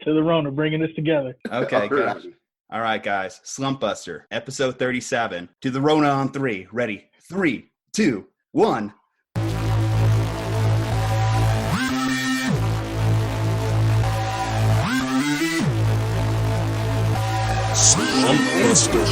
To the Rona, bringing us together. Okay, guys. All right, guys. Slumpbuster, episode 37. To the Rona on 3. Ready? 3, 2, 1. Slumpbuster.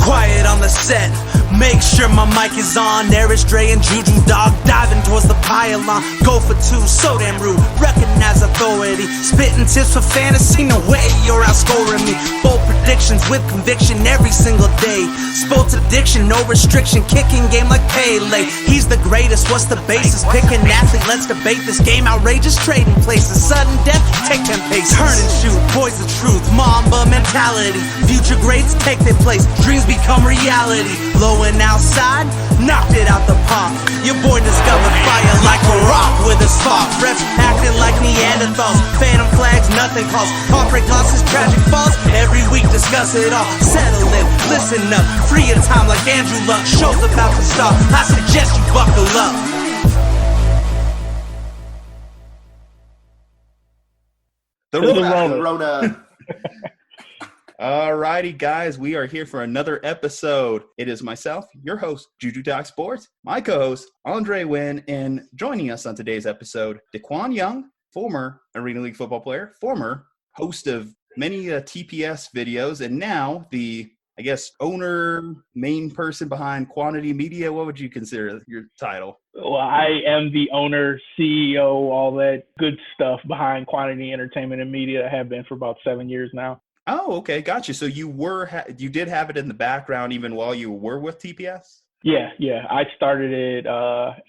Quiet on the set. Make sure my mic is on. There is Dre and Juju, dog, diving towards the pylon. Go for 2, so damn rude. Recognize authority. Spitting tips for fantasy. No way you're outscoring me. Bold predictions with conviction every single day. Sports addiction, no restriction. Kicking game like Pele. He's the greatest. What's the basis? Pick an athlete. Let's debate this game. Outrageous trading places. Sudden death. Take 10 paces. Turn and shoot. Boys of truth. Mamba mentality. Future greats take their place. Dreams become reality. Low and outside, knocked it out the park. Your boy discovered fire like a rock with a spark. Refs acting like Neanderthals. Phantom flags, nothing calls. Heartbreak losses, tragic falls. Every week discuss it all. Settle in, listen up. Free in time like Andrew Luck. Show's about to start. I suggest you buckle up. The Rona. Alrighty, guys, we are here for another episode. It is myself, your host, Juju Talk Sports, my co-host, Andre Wynn, and joining us on today's episode, DeQwan Young, former Arena League football player, former host of many TPS videos, and now the, I guess, owner, main person behind Qwantity Media. What would you consider your title? Well, I am the owner, CEO, all that good stuff behind Qwantity Entertainment and Media. I have been for about 7 years now. Oh, okay. Gotcha. So you you did have it in the background even while you were with TPS? Yeah. I started it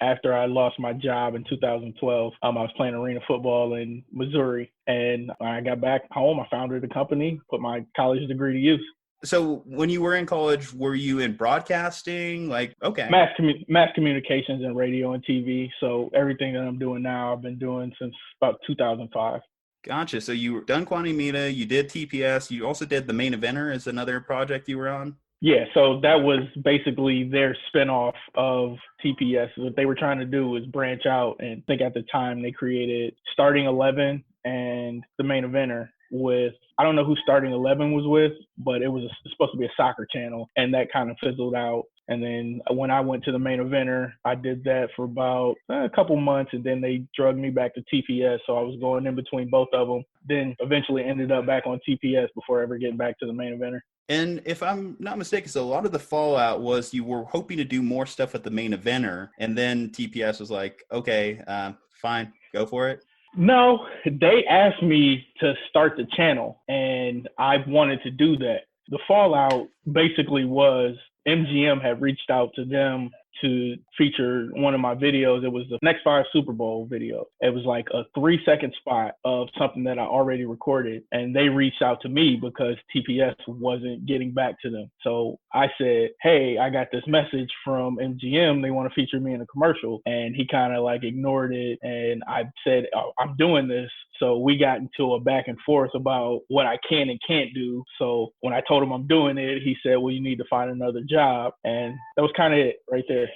after I lost my job in 2012. I was playing arena football in Missouri. And when I got back home, I founded a company, put my college degree to use. So when you were in college, were you in broadcasting? Like, okay. Mass communications and radio and TV. So everything that I'm doing now, I've been doing since about 2005. Gotcha. So you were done Qwantity Media, you did TPS, you also did The Main Eventer as another project you were on? Yeah, so that was basically their spinoff of TPS. What they were trying to do was branch out, and I think at the time they created Starting 11 and The Main Eventer with, I don't know who Starting 11 was with, but it was supposed to be a soccer channel, and that kind of fizzled out. And then when I went to The Main Eventer, I did that for about a couple months, and then they drugged me back to TPS. So I was going in between both of them, then eventually ended up back on TPS before ever getting back to The Main Eventer. And if I'm not mistaken, so a lot of the fallout was you were hoping to do more stuff at The Main Eventer, and then TPS was like, okay, fine, go for it. No, they asked me to start the channel, and I wanted to do that. The fallout basically was MGM had reached out to them to feature one of my videos. It was the Next 5 Super Bowl video. It was like a 3-second spot of something that I already recorded. And they reached out to me because TPS wasn't getting back to them. So I said, hey, I got this message from MGM. They want to feature me in a commercial. And he kind of like ignored it. And I said, oh, I'm doing this. So we got into a back and forth about what I can and can't do. So when I told him I'm doing it, he said, well, you need to find another job. And that was kind of it right there.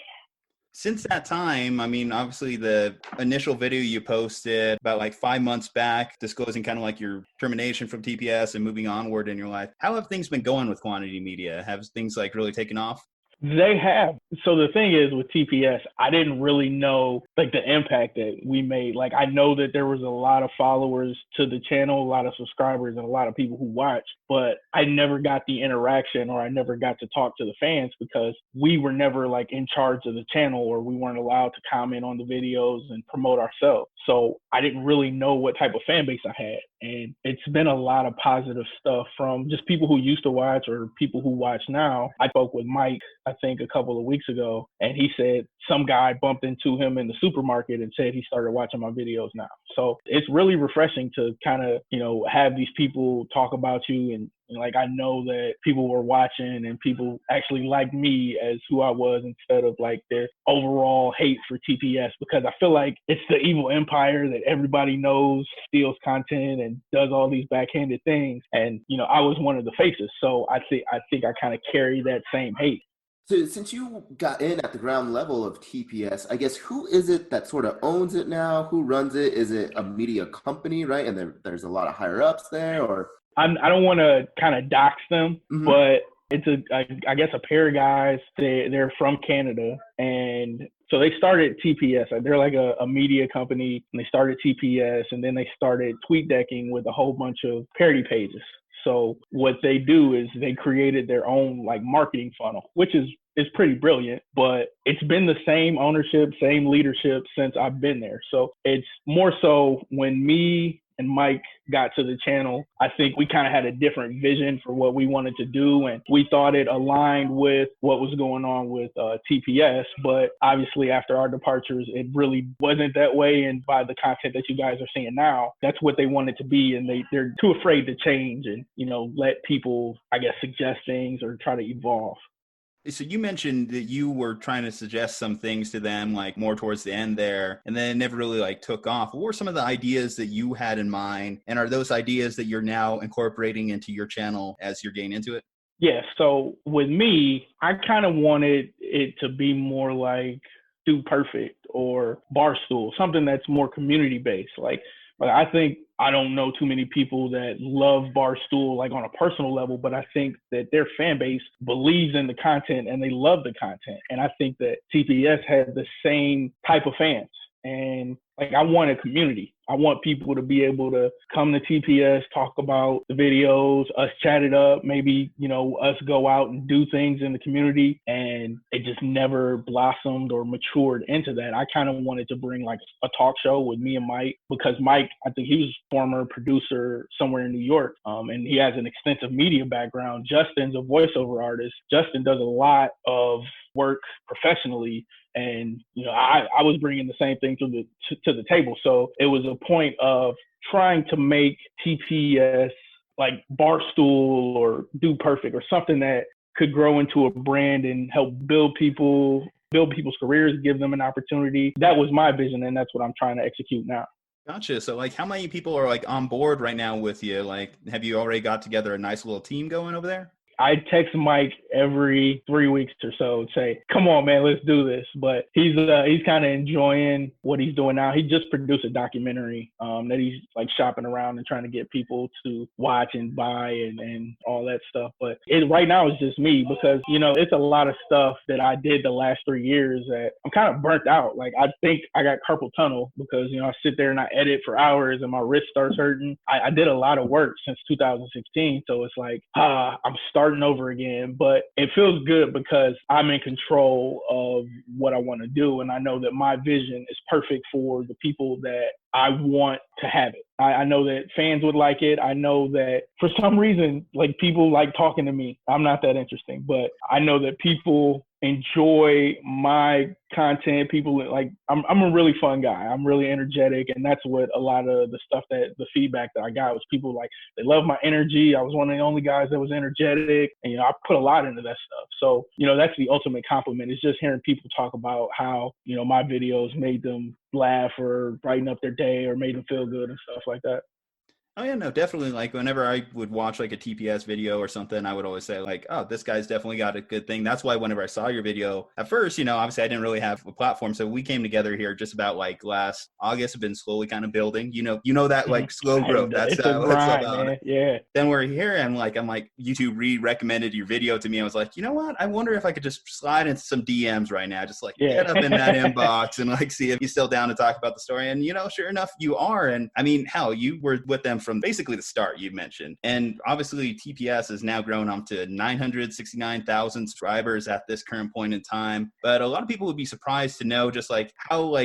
Since that time, I mean, obviously the initial video you posted about like 5 months back, disclosing kind of like your termination from TPS and moving onward in your life. How have things been going with Qwantity Media? Have things like really taken off? They have. So the thing is with TPS, I didn't really know like the impact that we made. Like I know that there was a lot of followers to the channel, a lot of subscribers and a lot of people who watch, but I never got the interaction or I never got to talk to the fans because we were never like in charge of the channel or we weren't allowed to comment on the videos and promote ourselves. So I didn't really know what type of fan base I had. And it's been a lot of positive stuff from just people who used to watch or people who watch now. I spoke with Mike, I think a couple of weeks ago, and he said some guy bumped into him in the supermarket and said he started watching my videos now. So it's really refreshing to kind of, have these people talk about you and like I know that people were watching and people actually liked me as who I was instead of like their overall hate for TPS, because I feel like it's the evil empire that everybody knows steals content and does all these backhanded things. And, I was one of the faces. So I think I kind of carry that same hate. So since you got in at the ground level of TPS, I guess who is it that sort of owns it now? Who runs it? Is it a media company, right? And there's a lot of higher ups there, or? I don't want to kind of dox them, Mhm. but it's I guess a pair of guys. They're from Canada, and so they started TPS. They're like a media company, and they started TPS, and then they started TweetDecking with a whole bunch of parody pages. So what they do is they created their own like marketing funnel, which is pretty brilliant, but it's been the same ownership, same leadership since I've been there. So it's more so when me and Mike got to the channel, I think we kind of had a different vision for what we wanted to do. And we thought it aligned with what was going on with TPS. But obviously after our departures, it really wasn't that way. And by the content that you guys are seeing now, that's what they wanted to be. And they're too afraid to change and, let people, I guess, suggest things or try to evolve. So you mentioned that you were trying to suggest some things to them, like more towards the end there, and then it never really like took off. What were some of the ideas that you had in mind? And are those ideas that you're now incorporating into your channel as you're getting into it? Yeah. So with me, I kind of wanted it to be more like Do Perfect or Barstool, something that's more community based. Like I think I don't know too many people that love Barstool like on a personal level, but I think that their fan base believes in the content and they love the content. And I think that TPS had the same type of fans. And like I want a community. I want people to be able to come to TPS, talk about the videos, us chat it up, maybe, us go out and do things in the community. And it just never blossomed or matured into that. I kind of wanted to bring like a talk show with me and Mike, because Mike, I think he was a former producer somewhere in New York, and he has an extensive media background. Justin's a voiceover artist. Justin does a lot of work professionally. And, I was bringing the same thing to the table. So it was a point of trying to make TPS like Barstool or Do Perfect or something that could grow into a brand and help build people's careers, give them an opportunity. That was my vision, and that's what I'm trying to execute now. Gotcha. So like how many people are like on board right now with you? Like, have you already got together a nice little team going over there? I text Mike every 3 weeks or so and say, come on, man, let's do this. But he's kind of enjoying what he's doing now. He just produced a documentary that he's like shopping around and trying to get people to watch and buy and all that stuff. But right now it's just me because, it's a lot of stuff that I did the last 3 years that I'm kind of burnt out. Like I think I got carpal tunnel because, I sit there and I edit for hours and my wrist starts hurting. I did a lot of work since 2016. So it's like, I'm starting over again, but it feels good because I'm in control of what I want to do. And I know that my vision is perfect for the people that I want to have it. I know that fans would like it. I know that for some reason, like people like talking to me. I'm not that interesting, but I know that people enjoy my content. People like, I'm a really fun guy. I'm really energetic. And that's what a lot of the stuff the feedback that I got was people like, they love my energy. I was one of the only guys that was energetic. And, I put a lot into that stuff. So, that's the ultimate compliment. It's just hearing people talk about how, my videos made them laugh or brighten up their day or made them feel good and stuff like that. Oh yeah, no, definitely. Like whenever I would watch like a TPS video or something, I would always say like, oh, this guy's definitely got a good thing. That's why whenever I saw your video at first, obviously I didn't really have a platform. So we came together here just about like last August, have been slowly kind of building, that like slow growth. That's it's a grind, man. Yeah. Then we're here and I'm like, YouTube recommended your video to me. I was like, you know what? I wonder if I could just slide into some DMs right now. Just like get up in that inbox and like see if he's still down to talk about the story. And, sure enough, you are. And I mean, hell, you were with them from basically the start, you mentioned. And obviously TPS has now grown up to 969,000 subscribers at this current point in time. But a lot of people would be surprised to know just like how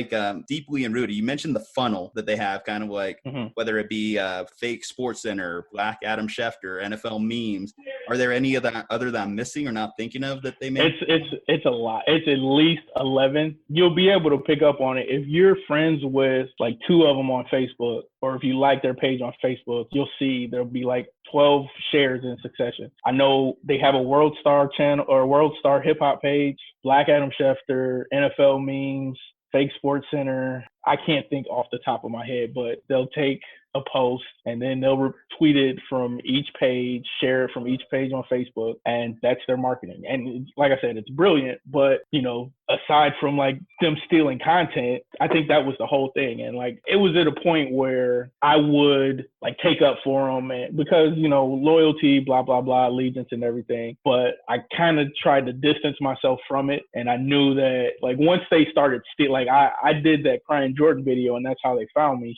deeply enrooted. You mentioned the funnel that they have, kind of like whether it be fake Sports Center, Black Adam Schefter, NFL memes. Are there any of that other that I'm missing or not thinking of that they made? It's a lot. It's at least 11. You'll be able to pick up on it if you're friends with like 2 of them on Facebook, or if you like their page on Facebook, you'll see there'll be like 12 shares in succession. I know they have a World Star channel or World Star hip hop page, Black Adam Schefter, NFL memes, Fake Sports Center, I can't think off the top of my head, but they'll take a post and then they'll retweet it from each page, share it from each page on Facebook, and that's their marketing. And like I said, it's brilliant, but aside from like them stealing content, I think that was the whole thing. And like, it was at a point where I would like take up for them, and because, loyalty, blah, blah, blah, allegiance and everything. But I kind of tried to distance myself from it. And I knew that like once they started like I did that Crying Jordan video, and that's how they found me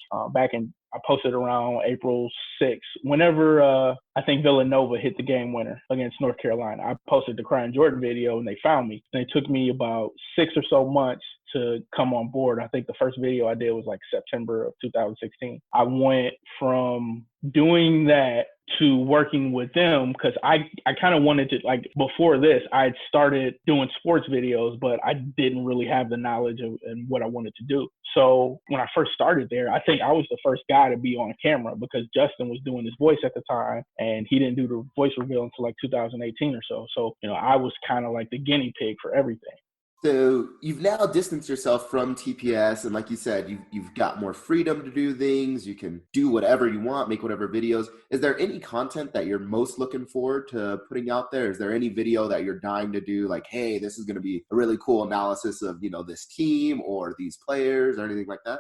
I posted around April 6th. Whenever I think Villanova hit the game winner against North Carolina, I posted the Crying Jordan video and they found me. And it took me about 6 or so months to come on board. I think the first video I did was like September of 2016. I went from doing that to working with them because I kind of wanted to, like, before this, I had started doing sports videos, but I didn't really have the knowledge and what I wanted to do. So when I first started there, I think I was the first guy to be on camera because Justin was doing his voice at the time and he didn't do the voice reveal until like 2018 or so. So, I was kind of like the guinea pig for everything. So you've now distanced yourself from TPS, and like you said, you've got more freedom to do things. You can do whatever you want, make whatever videos. Is there any content that you're most looking forward to putting out there? Is there any video that you're dying to do, like, hey, this is going to be a really cool analysis of, this team or these players or anything like that?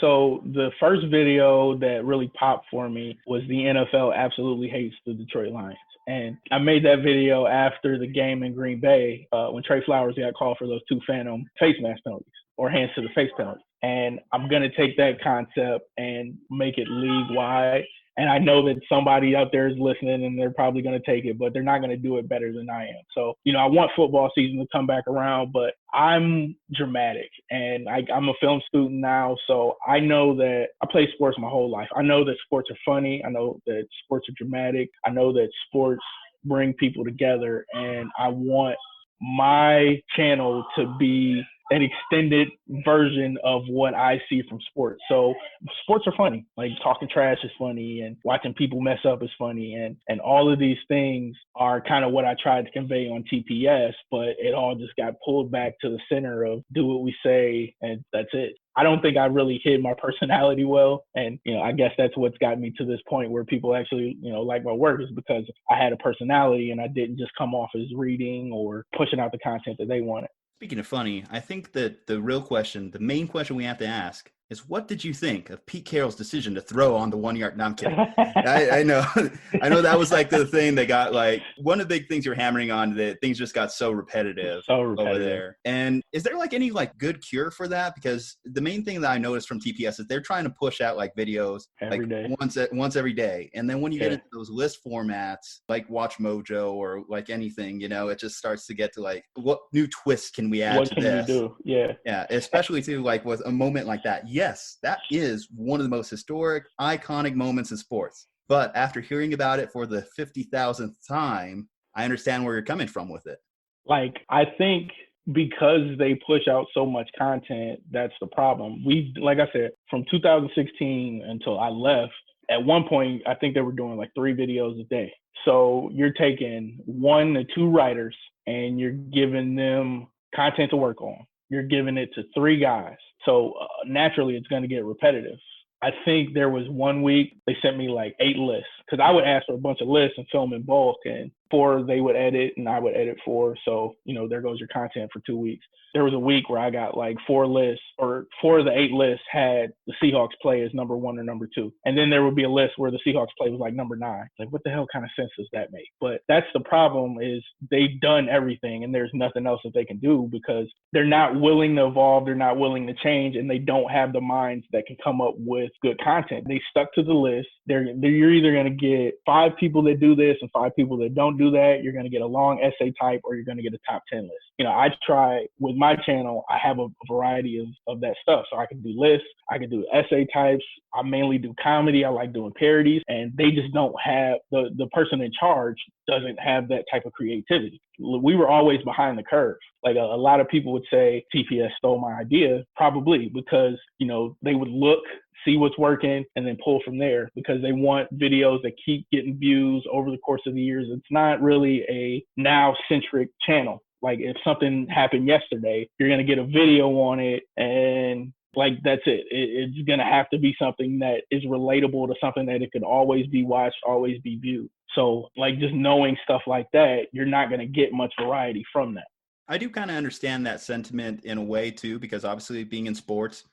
So the first video that really popped for me was the NFL absolutely hates the Detroit Lions. And I made that video after the game in Green Bay when Trey Flowers got called for those 2 phantom face mask penalties or hands to the face penalties. And I'm going to take that concept and make it league-wide. And I know that somebody out there is listening and they're probably going to take it, but they're not going to do it better than I am. So, I want football season to come back around, but I'm dramatic and I'm a film student now. So I know that I play sports my whole life. I know that sports are funny. I know that sports are dramatic. I know that sports bring people together, and I want my channel to be an extended version of what I see from sports. So sports are funny. Like talking trash is funny and watching people mess up is funny. And all of these things are kind of what I tried to convey on TPS, but it all just got pulled back to the center of do what we say and that's it. I don't think I really hid my personality well. And, I guess that's what's got me to this point where people actually, like my work, is because I had a personality and I didn't just come off as reading or pushing out the content that they wanted. Speaking of funny, I think that the real question, the main question we have to ask is, what did you think of Pete Carroll's decision to throw on the 1 yard? No, I'm kidding. I know that was like the thing that got like one of the big things you're hammering on, that things just got so repetitive over there. And is there like any like good cure for that? Because the main thing that I noticed from TPS is they're trying to push out like videos every day. once every day. And then when you get into those list formats like Watch Mojo or like anything, it just starts to get to like, what new twist can we add to this? What can we do? Yeah. Yeah. Especially too, like with a moment like that. Yes, that is one of the most historic, iconic moments in sports. But after hearing about it for the 50,000th time, I understand where you're coming from with it. Like, I think because they push out so much content, that's the problem. Like I said, from 2016 until I left, at one point, I think they were doing like 3 videos a day. So you're taking 1 to 2 writers and you're giving them content to work on. You're giving it to 3 guys. So naturally, it's going to get repetitive. I think there was one week they sent me like 8 lists because I would ask for a bunch of lists and film in bulk, and 4 they would edit and I would edit 4. So, there goes your content for 2 weeks. There was a week where I got like 4 lists, or 4 of the 8 lists had the Seahawks play as number 1 or number 2. And then there would be a list where the Seahawks play was like number 9. Like, what the hell kind of sense does that make? But that's the problem, is they've done everything and there's nothing else that they can do because they're not willing to evolve. They're not willing to change, and they don't have the minds that can come up with good content. They stuck to the list. You're either going to get 5 people that do this and 5 people that don't do that. You're going to get a long essay type, or you're going to get a top 10 list. I try with my channel, I have a variety of that stuff. So I can do lists, I can do essay types. I mainly do comedy. I like doing parodies, and they just don't have the person in charge doesn't have that type of creativity. We were always behind the curve. Like a lot of people would say TPS stole my idea, probably because, they would look, see what's working, and then pull from there because they want videos that keep getting views over the course of the years. It's not really a now-centric channel. Like if something happened yesterday, you're going to get a video on it, and like that's it. It's going to have to be something that is relatable to something that it could always be watched, always be viewed. So like just knowing stuff like that, you're not going to get much variety from that. I do kind of understand that sentiment in a way too, because obviously being in sports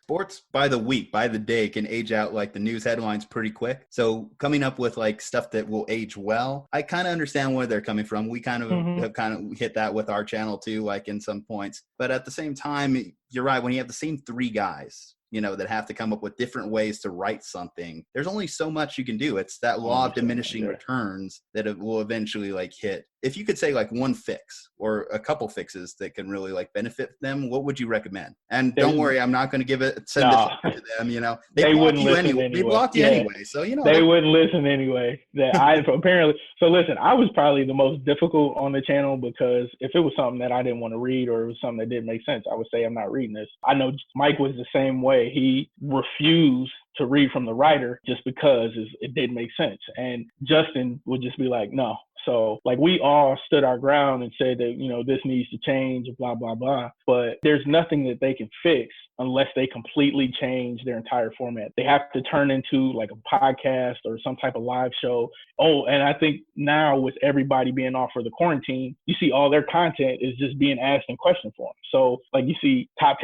by the week, by the day can age out like the news headlines pretty quick. So coming up with like stuff that will age well, I kind of understand where they're coming from. We kind of have kind of hit that with our channel too, like in some points. But at the same time, you're right. When you have the same three guys, you know, that have to come up with different ways to write something, there's only so much you can do. It's that law of diminishing returns that it will eventually like hit. If you could say like one fix or a couple fixes that can really like benefit them, what would you recommend? And don't worry, I'm not going to send this to them. You know, they wouldn't listen anyway. They blocked you anyway, so you know they wouldn't listen anyway. Apparently. So listen, I was probably the most difficult on the channel because if it was something that I didn't want to read or it was something that didn't make sense, I would say I'm not reading this. I know Mike was the same way. He refused to read from the writer just because it didn't make sense, and Justin would just be like, no. So like we all stood our ground and said that, you know, this needs to change, blah, blah, blah. But there's nothing that they can fix unless they completely change their entire format. They have to turn into like a podcast or some type of live show. Oh, and I think now with everybody being off for the quarantine, you see all their content is just being asked in question form. So like you see I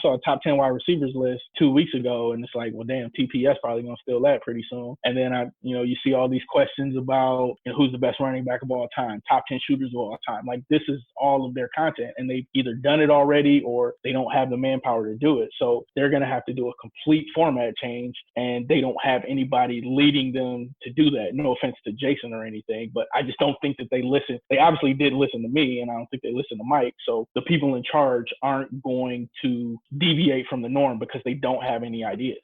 saw a top 10 wide receivers list 2 weeks ago, and it's like, well, damn, TPS probably gonna steal that pretty soon. And then you see all these questions about, you know, who's the best running back of all time, top 10 shooters of all time. Like this is all of their content, and they've either done it already or they don't have the manpower to do it. So they're going to have to do a complete format change, and they don't have anybody leading them to do that. No offense to Jason or anything, but I just don't think that they listen. They obviously did listen to me, and I don't think they listen to Mike. So the people in charge aren't going to deviate from the norm because they don't have any ideas.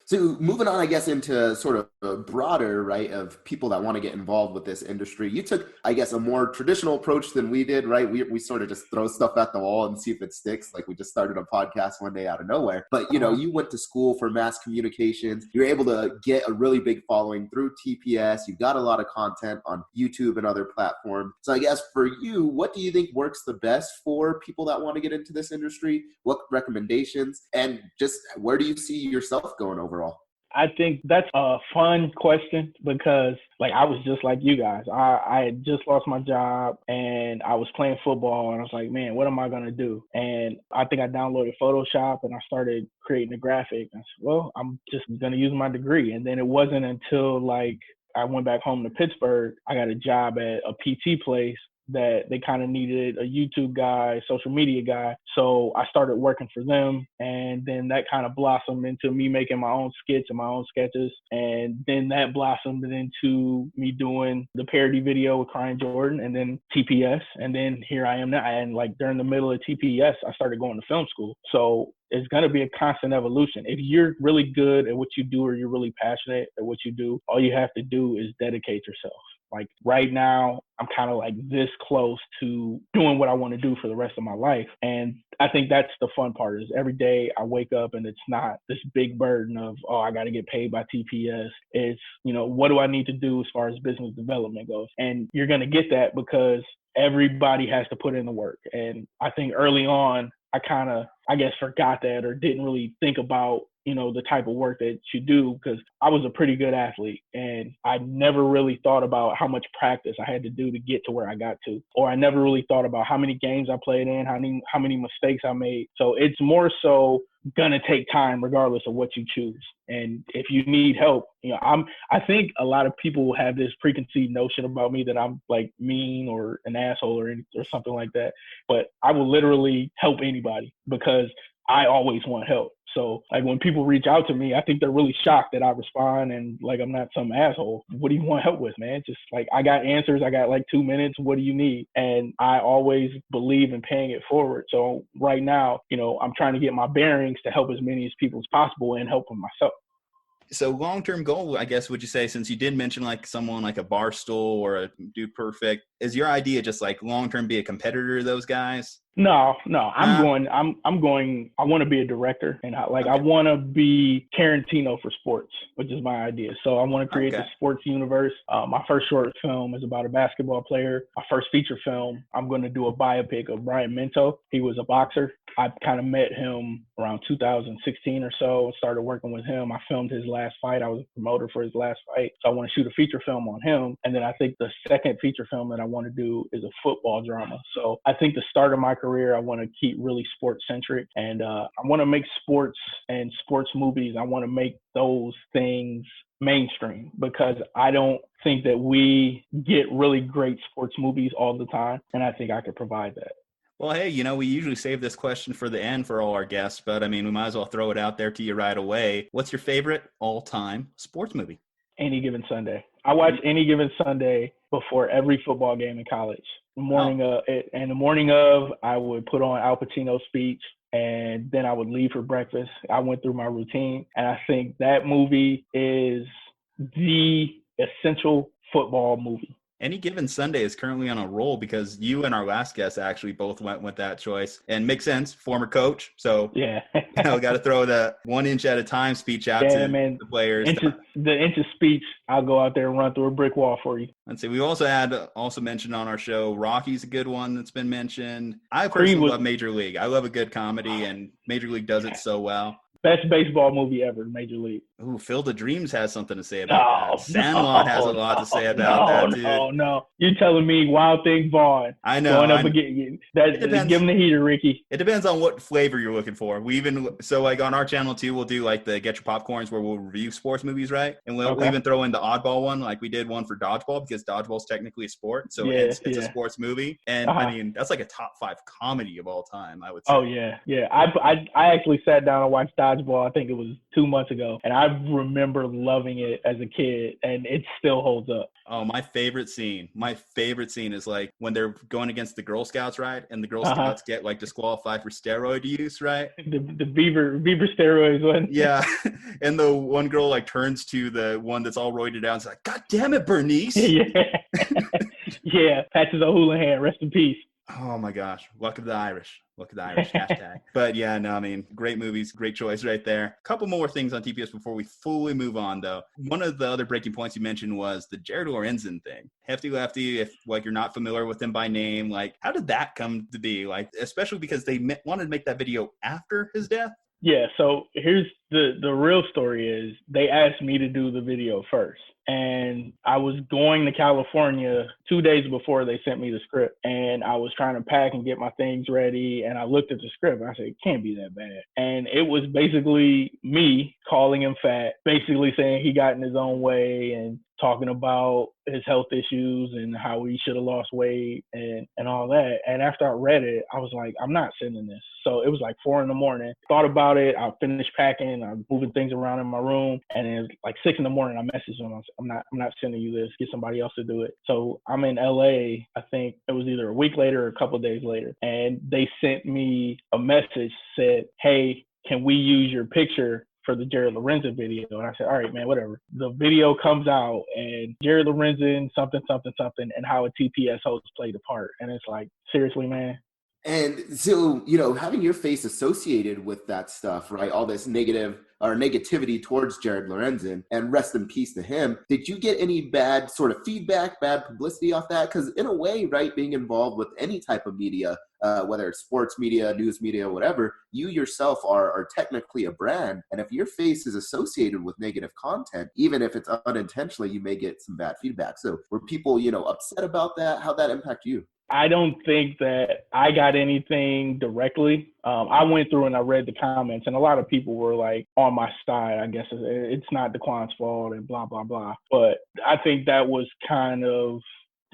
So moving on, I guess, into sort of a broader, right, of people that want to get involved with this industry. You took, I guess, a more traditional approach than we did, right? We sort of just throw stuff at the wall and see if it sticks. Like we just started a podcast one day out of nowhere. But, you know, you went to school for mass communications. You're able to get a really big following through TPS. You've got a lot of content on YouTube and other platforms. So I guess for you, what do you think works the best for people that want to get into this industry? What recommendations? And just where do you see yourself going overall? I think that's a fun question because, like, I was just like you guys. I had just lost my job and I was playing football, and I was like, man, what am I going to do? And I think I downloaded Photoshop and I started creating a graphic. I said, well, I'm just going to use my degree. And then it wasn't until, like, I went back home to Pittsburgh, I got a job at a PT place that they kind of needed a YouTube guy, social media guy. So I started working for them, and then that kind of blossomed into me making my own skits and my own sketches. And then that blossomed into me doing the parody video with Crying Jordan, and then TPS. And then here I am now. And like during the middle of TPS, I started going to film school. So it's going to be a constant evolution. If you're really good at what you do, or you're really passionate at what you do, all you have to do is dedicate yourself. Like right now, I'm kind of like this close to doing what I want to do for the rest of my life. And I think that's the fun part, is every day I wake up and it's not this big burden of, oh, I got to get paid by TPS. It's, you know, what do I need to do as far as business development goes? And you're going to get that because everybody has to put in the work. And I think early on, I kind of, I guess, forgot that, or didn't really think about, you know, the type of work that you do, because I was a pretty good athlete and I never really thought about how much practice I had to do to get to where I got to, or I never really thought about how many games I played in, how many mistakes I made. So it's more so gonna take time regardless of what you choose. And if you need help, you know, I think a lot of people have this preconceived notion about me that I'm like mean or an asshole or something like that. But I will literally help anybody because I always want help. So like when people reach out to me, I think they're really shocked that I respond and like I'm not some asshole. What do you want help with, man? Just like, I got answers. I got like 2 minutes. What do you need? And I always believe in paying it forward. So right now, you know, I'm trying to get my bearings to help as many as people as possible and helping myself. So long-term goal, I guess, would you say, since you did mention like someone like a Barstool or a Dude Perfect, is your idea just like long-term be a competitor to those guys? No, I'm Nah. going. I want to be a director, and I Okay. want to be Tarantino for sports, which is my idea. So I want to create the sports universe. My first short film is about a basketball player. My first feature film, I'm going to do a biopic of Brian Minto. He was a boxer. I kind of met him around 2016 or so and started working with him. I filmed his last fight. I was a promoter for his last fight. So I want to shoot a feature film on him. And then I think the second feature film that I want to do is a football drama. So I think the start of my career, I want to keep really sports centric, and I want to make sports and sports movies. I want to make those things mainstream because I don't think that we get really great sports movies all the time. And I think I could provide that. Well, hey, we usually save this question for the end for all our guests, but I mean, we might as well throw it out there to you right away. What's your favorite all-time sports movie? Any Given Sunday. I watch Any Given Sunday before every football game in college. The morning of, I would put on Al Pacino's speech, and then I would leave for breakfast. I went through my routine, and I think that movie is the essential football movie. Any Given Sunday is currently on a roll because you and our last guest actually both went with that choice, and makes sense. Former coach, so yeah, got to throw the 1 inch at a time speech out to the players. The inch of speech, I'll go out there and run through a brick wall for you. Let's see. We also mentioned on our show, Rocky's a good one that's been mentioned. I personally love Major League. I love a good comedy, and Major League does it so well. Best baseball movie ever, Major League. Ooh, Field of Dreams has something to say about that. Sandlot has a lot to say about that, dude. No. You're telling me Wild Thing Vaughn. I know. Going up again. Give him the heater, Ricky. It depends on what flavor you're looking for. Like on our channel too, we'll do like the Get Your Popcorns where we'll review sports movies, right? And we'll even throw in the oddball one. Like we did one for dodgeball because dodgeball is technically a sport. So it's a sports movie. And I mean, that's like a top 5 comedy of all time, I would say. Oh, yeah. Yeah. I actually sat down and watched dodgeball. I think it was 2 months ago. And I remember loving it as a kid, and it still holds up. Oh, my favorite scene is like when they're going against the Girl Scouts, right? And the Girl Scouts get like disqualified for steroid use, right? The beaver steroids one. Yeah. And the one girl like turns to the one that's all roided out and is like, God damn it, Bernice. Yeah. Yeah. Patches O'Houlihan, rest in peace. Oh my gosh. Luck of the Irish hashtag. But yeah, no, I mean, great movies, great choice right there. A couple more things on TPS before we fully move on though. One of the other breaking points you mentioned was the Jared Lorenzen thing. Hefty Lefty, if like you're not familiar with him by name, like how did that come to be? Like, especially because they wanted to make that video after his death. Yeah, so here's the real story is they asked me to do the video first. And I was going to California 2 days before they sent me the script. And I was trying to pack and get my things ready. And I looked at the script and I said, it can't be that bad. And it was basically me calling him fat, basically saying he got in his own way and talking about his health issues and how he should have lost weight and all that. And after I read it, I was like, I'm not sending this. So it was like 4 a.m. Thought about it. I finished packing. I'm moving things around in my room. And then it was like 6 a.m. I messaged him. I said, I'm not sending you this. Get somebody else to do it. So I'm in LA. I think it was either a week later or a couple of days later. And they sent me a message, said, hey, can we use your picture for the Jared Lorenzen video? And I said, all right, man, whatever. The video comes out and Jared Lorenzen, something, and how a TPS host played a part. And it's like, seriously, man? And so, having your face associated with that stuff, right? All this negative or negativity towards Jared Lorenzen, and rest in peace to him. Did you get any bad sort of feedback, bad publicity off that? Because in a way, right, being involved with any type of media, whether it's sports media, news media, whatever, you yourself are technically a brand. And if your face is associated with negative content, even if it's unintentionally, you may get some bad feedback. So were people, upset about that? How'd that impact you? I don't think that I got anything directly. I went through and I read the comments, and a lot of people were like on my side. I guess it's not DeQuan's fault and blah, blah, blah. But I think that was kind of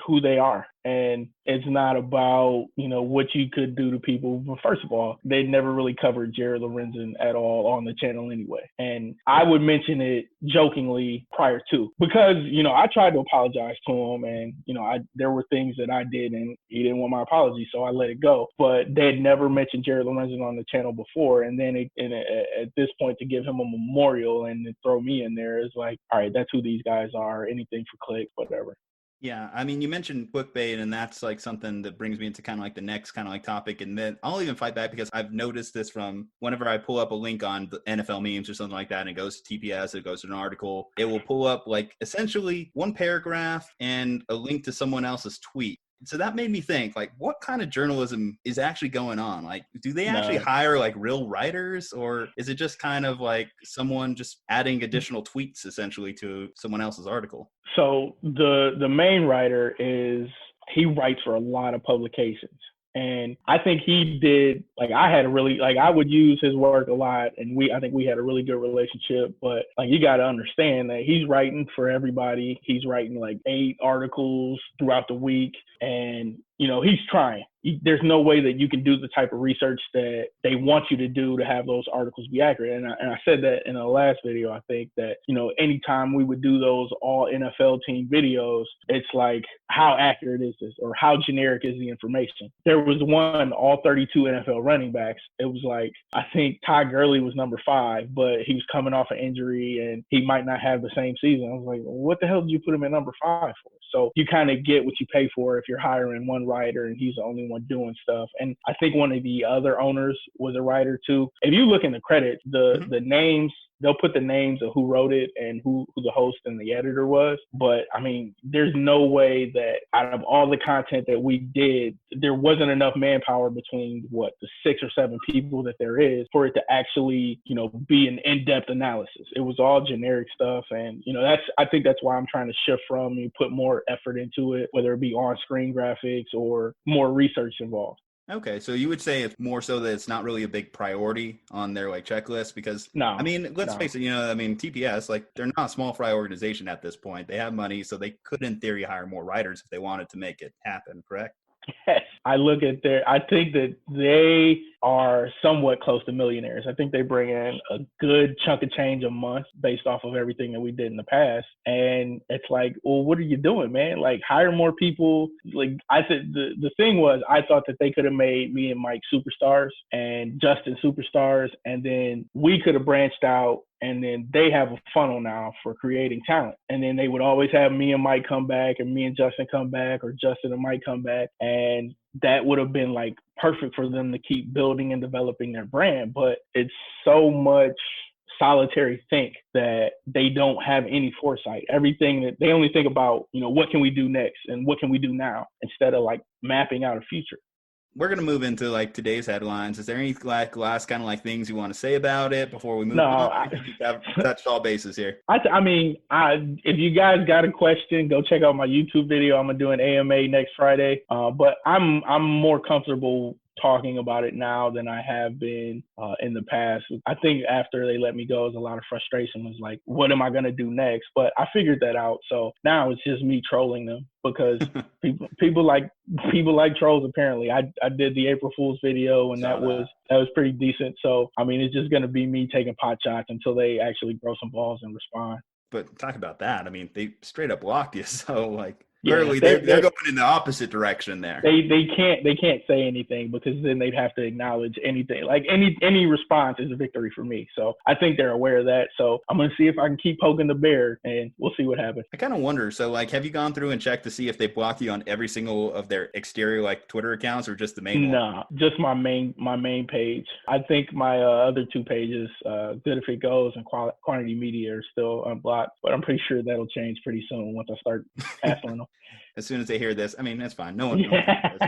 who they are. And it's not about, what you could do to people. But first of all, they never really covered Jared Lorenzen at all on the channel anyway. And I would mention it jokingly prior to, because, I tried to apologize to him, and, there were things that I did and he didn't want my apology. So I let it go, but they'd never mentioned Jared Lorenzen on the channel before. And then at this point, to give him a memorial and then throw me in there is like, all right, that's who these guys are. Anything for clicks, whatever. Yeah, I mean, you mentioned clickbait, and that's like something that brings me into kind of like the next kind of like topic. And then I'll even fight back because I've noticed this from whenever I pull up a link on the NFL memes or something like that, and it goes to TPS, it goes to an article, it will pull up like essentially one paragraph and a link to someone else's tweet. So that made me think, like, what kind of journalism is actually going on? Like, do they actually hire like real writers, or is it just kind of like someone just adding additional tweets essentially to someone else's article? So the main writer he writes for a lot of publications. And I think he did, like, I would use his work a lot, and I think we had a really good relationship. But like, you got to understand that he's writing for everybody. He's writing like 8 articles throughout the week, and he's trying. There's no way that you can do the type of research that they want you to do to have those articles be accurate. And I said that in the last video. I think that, anytime we would do those all NFL team videos, it's like, how accurate is this, or how generic is the information? There was one, all 32 NFL running backs. It was like, I think Ty Gurley was number 5, but he was coming off an injury and he might not have the same season. I was like, well, what the hell did you put him at number 5 for? So you kind of get what you pay for if you're hiring one writer and he's the only one doing stuff. And I think one of the other owners was a writer too. If you look in the credits, the names, they'll put the names of who wrote it and who the host and the editor was. But I mean, there's no way that out of all the content that we did, there wasn't enough manpower between the 6 or 7 people that there is for it to actually, be an in-depth analysis. It was all generic stuff. And, I think that's why I'm trying to shift from and put more effort into it, whether it be on-screen graphics or more research involved. Okay, so you would say it's more so that it's not really a big priority on their like checklist because let's face it, TPS, like, they're not a small fry organization at this point. They have money, so they could in theory hire more writers if they wanted to make it happen, correct? Yes. I think that they are somewhat close to millionaires. I think they bring in a good chunk of change a month based off of everything that we did in the past. And it's like, well, what are you doing, man? Like, hire more people. Like, I said, the thing was, I thought that they could have made me and Mike superstars and Justin superstars. And then we could have branched out. And then they have a funnel now for creating talent. And then they would always have me and Mike come back, and me and Justin come back, or Justin and Mike come back. And that would have been like perfect for them to keep building and developing their brand. But it's so much solitary think that they don't have any foresight. Everything that they only think about, what can we do next and what can we do now, instead of like mapping out a future. We're going to move into like today's headlines. Is there any like last kind of like things you want to say about it before we move on? I think I've touched all bases here. If you guys got a question, go check out my YouTube video. I'm going to do an AMA next Friday. But I'm more comfortable talking about it now than I have been in the past. I think after they let me go, there's a lot of frustration. Was like, what am I going to do next? But I figured that out. So now it's just me trolling them because people like trolls. Apparently, I did the April Fool's video, and that was pretty decent. So I mean, it's just going to be me taking pot shots until they actually grow some balls and respond. But talk about that. I mean, they straight up blocked you. So like. Yeah, clearly, they're going in the opposite direction there. They can't say anything because then they'd have to acknowledge anything. Like any response is a victory for me. So I think they're aware of that. So I'm going to see if I can keep poking the bear, and we'll see what happens. I kind of wonder. So like, have you gone through and checked to see if they blocked you on every single of their exterior like Twitter accounts, or just the main one? No, just my main page. I think my other 2 pages, Good If It Goes and Qwantity Media, are still unblocked. But I'm pretty sure that'll change pretty soon once I start hassling them. As soon as they hear this, I mean, that's fine. No one knows.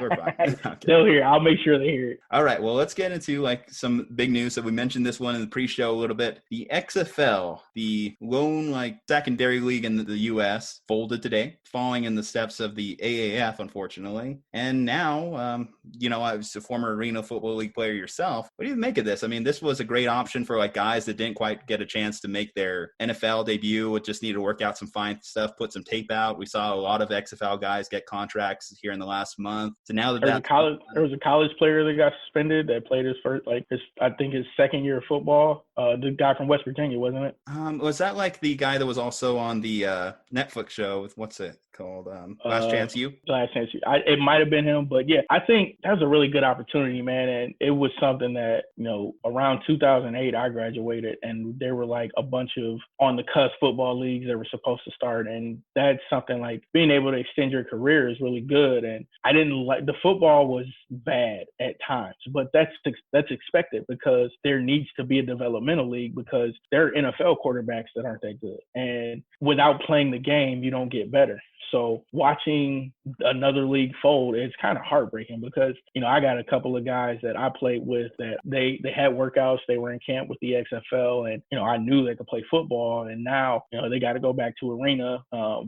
We're fine. Okay. They'll hear. I'll make sure they hear it. All right. Well, let's get into like some big news. So we mentioned this one in the pre-show a little bit. The XFL, the lone like secondary league in the U.S., folded today, following in the steps of the AAF, unfortunately. And now, I was a former Arena Football League player yourself. What do you make of this? I mean, this was a great option for like guys that didn't quite get a chance to make their NFL debut. It just needed to work out some fine stuff, put some tape out. We saw a lot of XFL guys get contracts here in the last month. So now there was a college player that got suspended that played his first, I think his second year of football. The guy from West Virginia, wasn't it? Was that like the guy that was also on the Netflix show with what's it called? Last Chance U? Last Chance U. It might have been him, but yeah, I think that was a really good opportunity, man. And it was something that, around 2008, I graduated, and there were like a bunch of on the cusp football leagues that were supposed to start. And that's something like being able to extend your career is really good. And I didn't like the football was bad at times, but that's expected because there needs to be a developmental league because there are NFL quarterbacks that aren't that good. And without playing the game, you don't get better. So watching another league fold is kind of heartbreaking because, I got a couple of guys that I played with that they had workouts, they were in camp with the XFL, and, I knew they could play football. And now, they got to go back to Arena,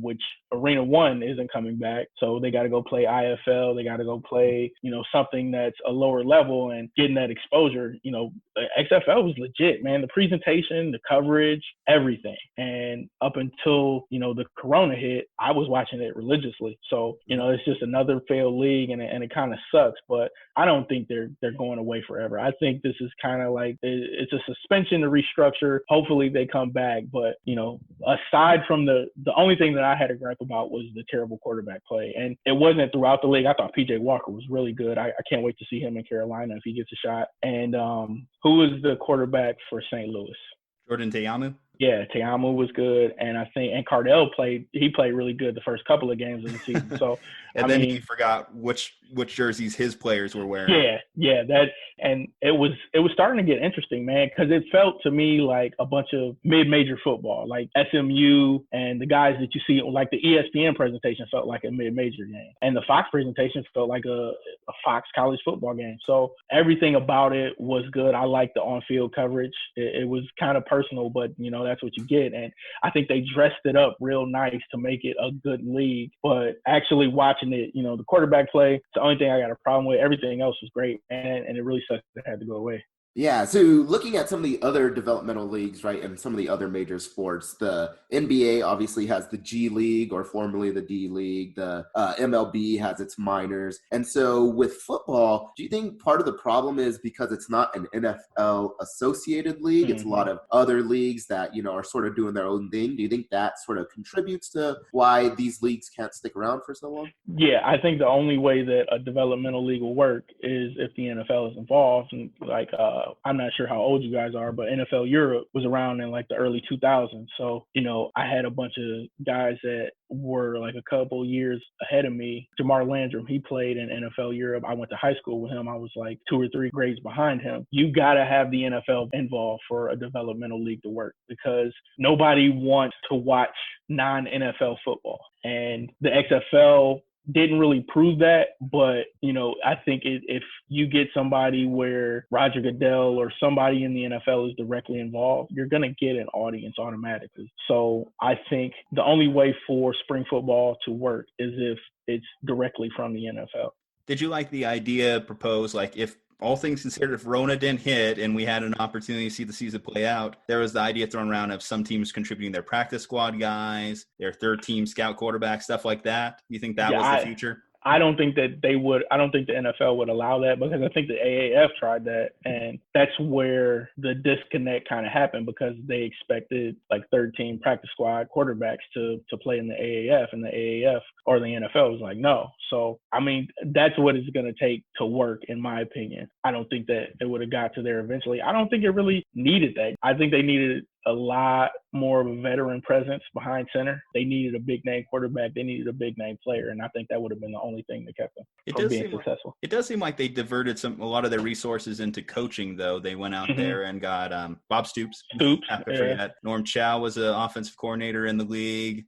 which Arena 1 isn't coming back. So they got to go play IFL. They got to go play, something that's a lower level and getting that exposure. XFL was legit, man. The presentation, the coverage, everything. And up until, the Corona hit, I was watching it religiously. So, it's just another failed league and it kind of sucks, but I don't think they're going away forever. I think this is kind of like, it's a suspension to restructure. Hopefully they come back. But, aside from the only thing that I had a gripe about was the terrible quarterback play. And it wasn't throughout the league. I thought PJ Walker was really good. I can't wait to see him in Carolina if he gets a shot. And who was the quarterback for St. Louis? Jordan Teamu. Yeah, Teamu was good, and Cardell played really good the first couple of games of the season. So and then he forgot which jerseys his players were wearing. Yeah, and it was starting to get interesting, man, because it felt to me like a bunch of mid-major football, like SMU and the guys that you see, like the ESPN presentation felt like a mid-major game, and the Fox presentation felt like a Fox college football game. So everything about it was good. I liked the on-field coverage. It was kind of personal, but that's what you get. And I think they dressed it up real nice to make it a good league. But actually watching it, the quarterback play, it's the only thing I got a problem with. Everything else was great, and it really sucks that it had to go away. Yeah, so looking at some of the other developmental leagues, right, and some of the other major sports, the NBA obviously has the G League, or formerly the D League. The MLB has its minors. And so with football, do you think part of the problem is because it's not an NFL-associated league? Mm-hmm. It's a lot of other leagues that, are sort of doing their own thing. Do you think that sort of contributes to why these leagues can't stick around for so long? Yeah, I think the only way that a developmental league will work is if the NFL is involved. And I'm not sure how old you guys are, but NFL Europe was around in like the early 2000s. So, I had a bunch of guys that were like a couple years ahead of me. Jamar Landrum, he played in NFL Europe. I went to high school with him. I was like 2 or 3 grades behind him. You got to have the NFL involved for a developmental league to work because nobody wants to watch non-NFL football. And the XFL didn't really prove that, but, I think if you get somebody where Roger Goodell or somebody in the NFL is directly involved, you're going to get an audience automatically. So I think the only way for spring football to work is if it's directly from the NFL. Did you like the idea proposed, like if all things considered, if Rona didn't hit and we had an opportunity to see the season play out, there was the idea thrown around of some teams contributing their practice squad guys, their third team scout quarterback, stuff like that? You think that was the future? I don't think that they would. I don't think the NFL would allow that because I think the AAF tried that, and that's where the disconnect kind of happened because they expected like third team practice squad quarterbacks to play in the AAF, and the AAF or the NFL was like, no. So, I mean, that's what it's going to take to work, in my opinion. I don't think that it would have got to there eventually. I don't think it really needed that. I think they needed a lot more of a veteran presence behind center. They needed a big name quarterback. They needed a big name player. And I think that would have been the only thing that kept them from being successful. It does seem like they diverted a lot of their resources into coaching, though. They went out there and got Bob Stoops. Forget. Norm Chow was an offensive coordinator in the league.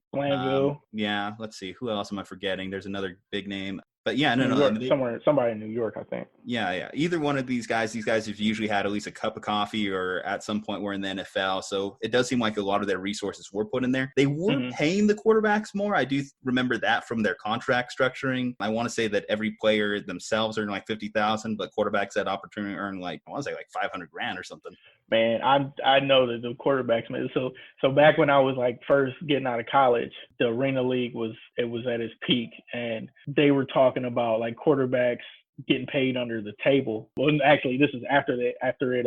Yeah, let's see. Who else am I forgetting? There's another big name. But yeah, somebody in New York, I think. Yeah. Either one of these guys have usually had at least a cup of coffee or at some point were in the NFL. So it does seem like a lot of their resources were put in there. They were paying the quarterbacks more. I do remember that from their contract structuring. I want to say that every player themselves earned like $50,000, but quarterbacks had opportunity to earn like $500,000 or something. Man, I know that the quarterbacks, man. So back when I was like first getting out of college, the Arena League was at its peak, and they were talking about like quarterbacks getting paid under the table. Well, actually, this is after it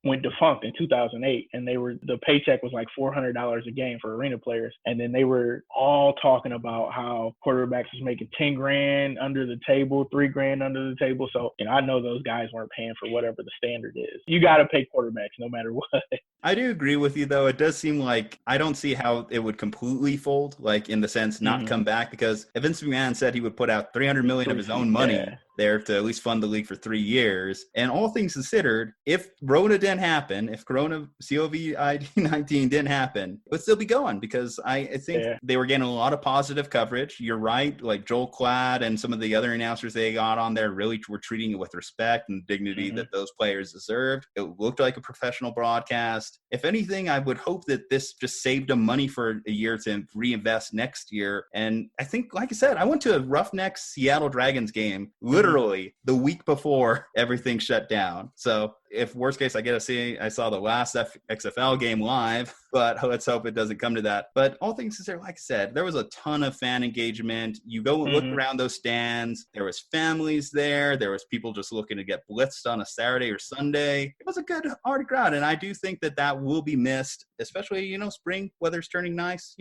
went defunct in 2008, and the paycheck was like $400 a game for arena players. And then they were all talking about how quarterbacks was making 10 grand under the table, 3 grand under the table. So, I know those guys weren't paying for whatever the standard is. You got to pay quarterbacks no matter what. I do agree with you, though. It does seem like I don't see how it would completely fold, like in the sense not come back, because if Vince McMahon said he would put out $300 million of his own money there to at least fund the league for 3 years, and all things considered, if Rona didn't happen, if COVID-19 didn't happen, it would still be going, because I think they were getting a lot of positive coverage. You're right, like Joel Klatt and some of the other announcers they got on there really were treating it with respect and dignity that those players deserved. It looked like a professional broadcast. If anything, I would hope that this just saved them money for a year to reinvest next year. And I think, like I said, I went to a Roughnecks Seattle Dragons game literally the week before everything shut down. So if worst case, I saw the last XFL game live, but let's hope it doesn't come to that. But all things considered, like I said, there was a ton of fan engagement. You go and look around those stands. There was families there. There was people just looking to get blitzed on a Saturday or Sunday. It was a good, hard crowd. And I do think that will be missed, especially, spring weather's turning nice.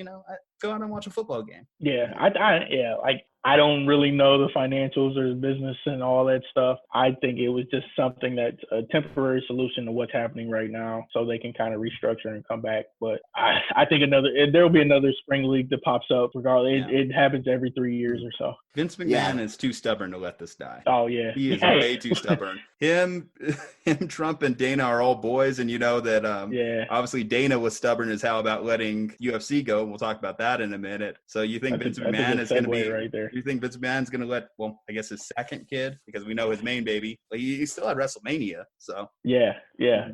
Go out and watch a football game. Yeah, I don't really know the financials or the business and all that stuff. I think it was just something that's a temporary solution to what's happening right now, so they can kind of restructure and come back. But I think there'll be another spring league that pops up regardless. It happens every 3 years or so. Vince McMahon is too stubborn to let this die. Oh yeah, he is way too stubborn. Him, Trump, and Dana are all boys, and that obviously Dana was stubborn as hell about letting UFC go. We'll talk about that in a minute. So you think Vince McMahon is going to be right there? You think Vince McMahon's going to let, I guess his second kid, because we know his main baby, but he still had WrestleMania, so. Yeah.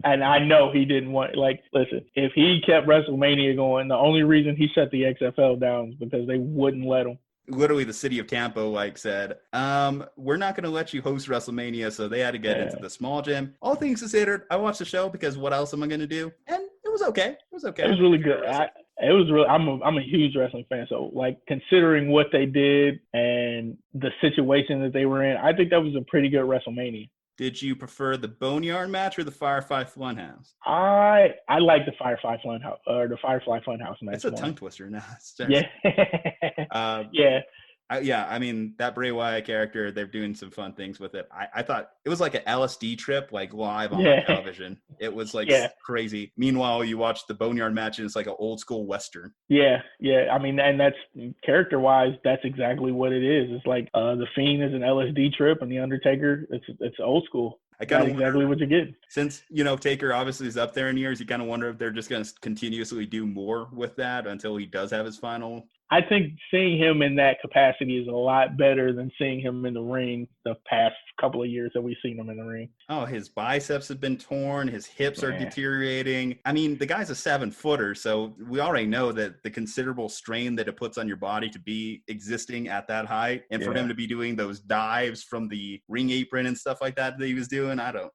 And I know he didn't want, listen, if he kept WrestleMania going, the only reason he shut the XFL down is because they wouldn't let him. Literally the city of Tampa said, we're not going to let you host WrestleMania, so they had to get into the small gym. All things considered, I watched the show because what else am I going to do? And it was okay. It was really good. I'm a huge wrestling fan, so considering what they did and the situation that they were in, I think that was a pretty good WrestleMania. Did you prefer the Boneyard match or the Firefly Funhouse? I like the Firefly Funhouse or the Firefly Funhouse match. It's a tongue twister now. Yeah. I mean, that Bray Wyatt character, they're doing some fun things with it. I thought it was like an LSD trip, live on television. It was crazy. Meanwhile, you watch the Boneyard match and it's like an old school Western. Yeah. I mean, and that's character-wise, that's exactly what it is. It's like the Fiend is an LSD trip and the Undertaker, it's old school. That's exactly what you get. Since, Taker obviously is up there in years, you kind of wonder if they're just going to continuously do more with that until he does have his final. I think seeing him in that capacity is a lot better than seeing him in the ring the past couple of years that we've seen him in the ring. Oh, his biceps have been torn. His hips are deteriorating. I mean, the guy's a 7-footer, so we already know that the considerable strain that it puts on your body to be existing at that height, and for him to be doing those dives from the ring apron and stuff like that he was doing, I don't.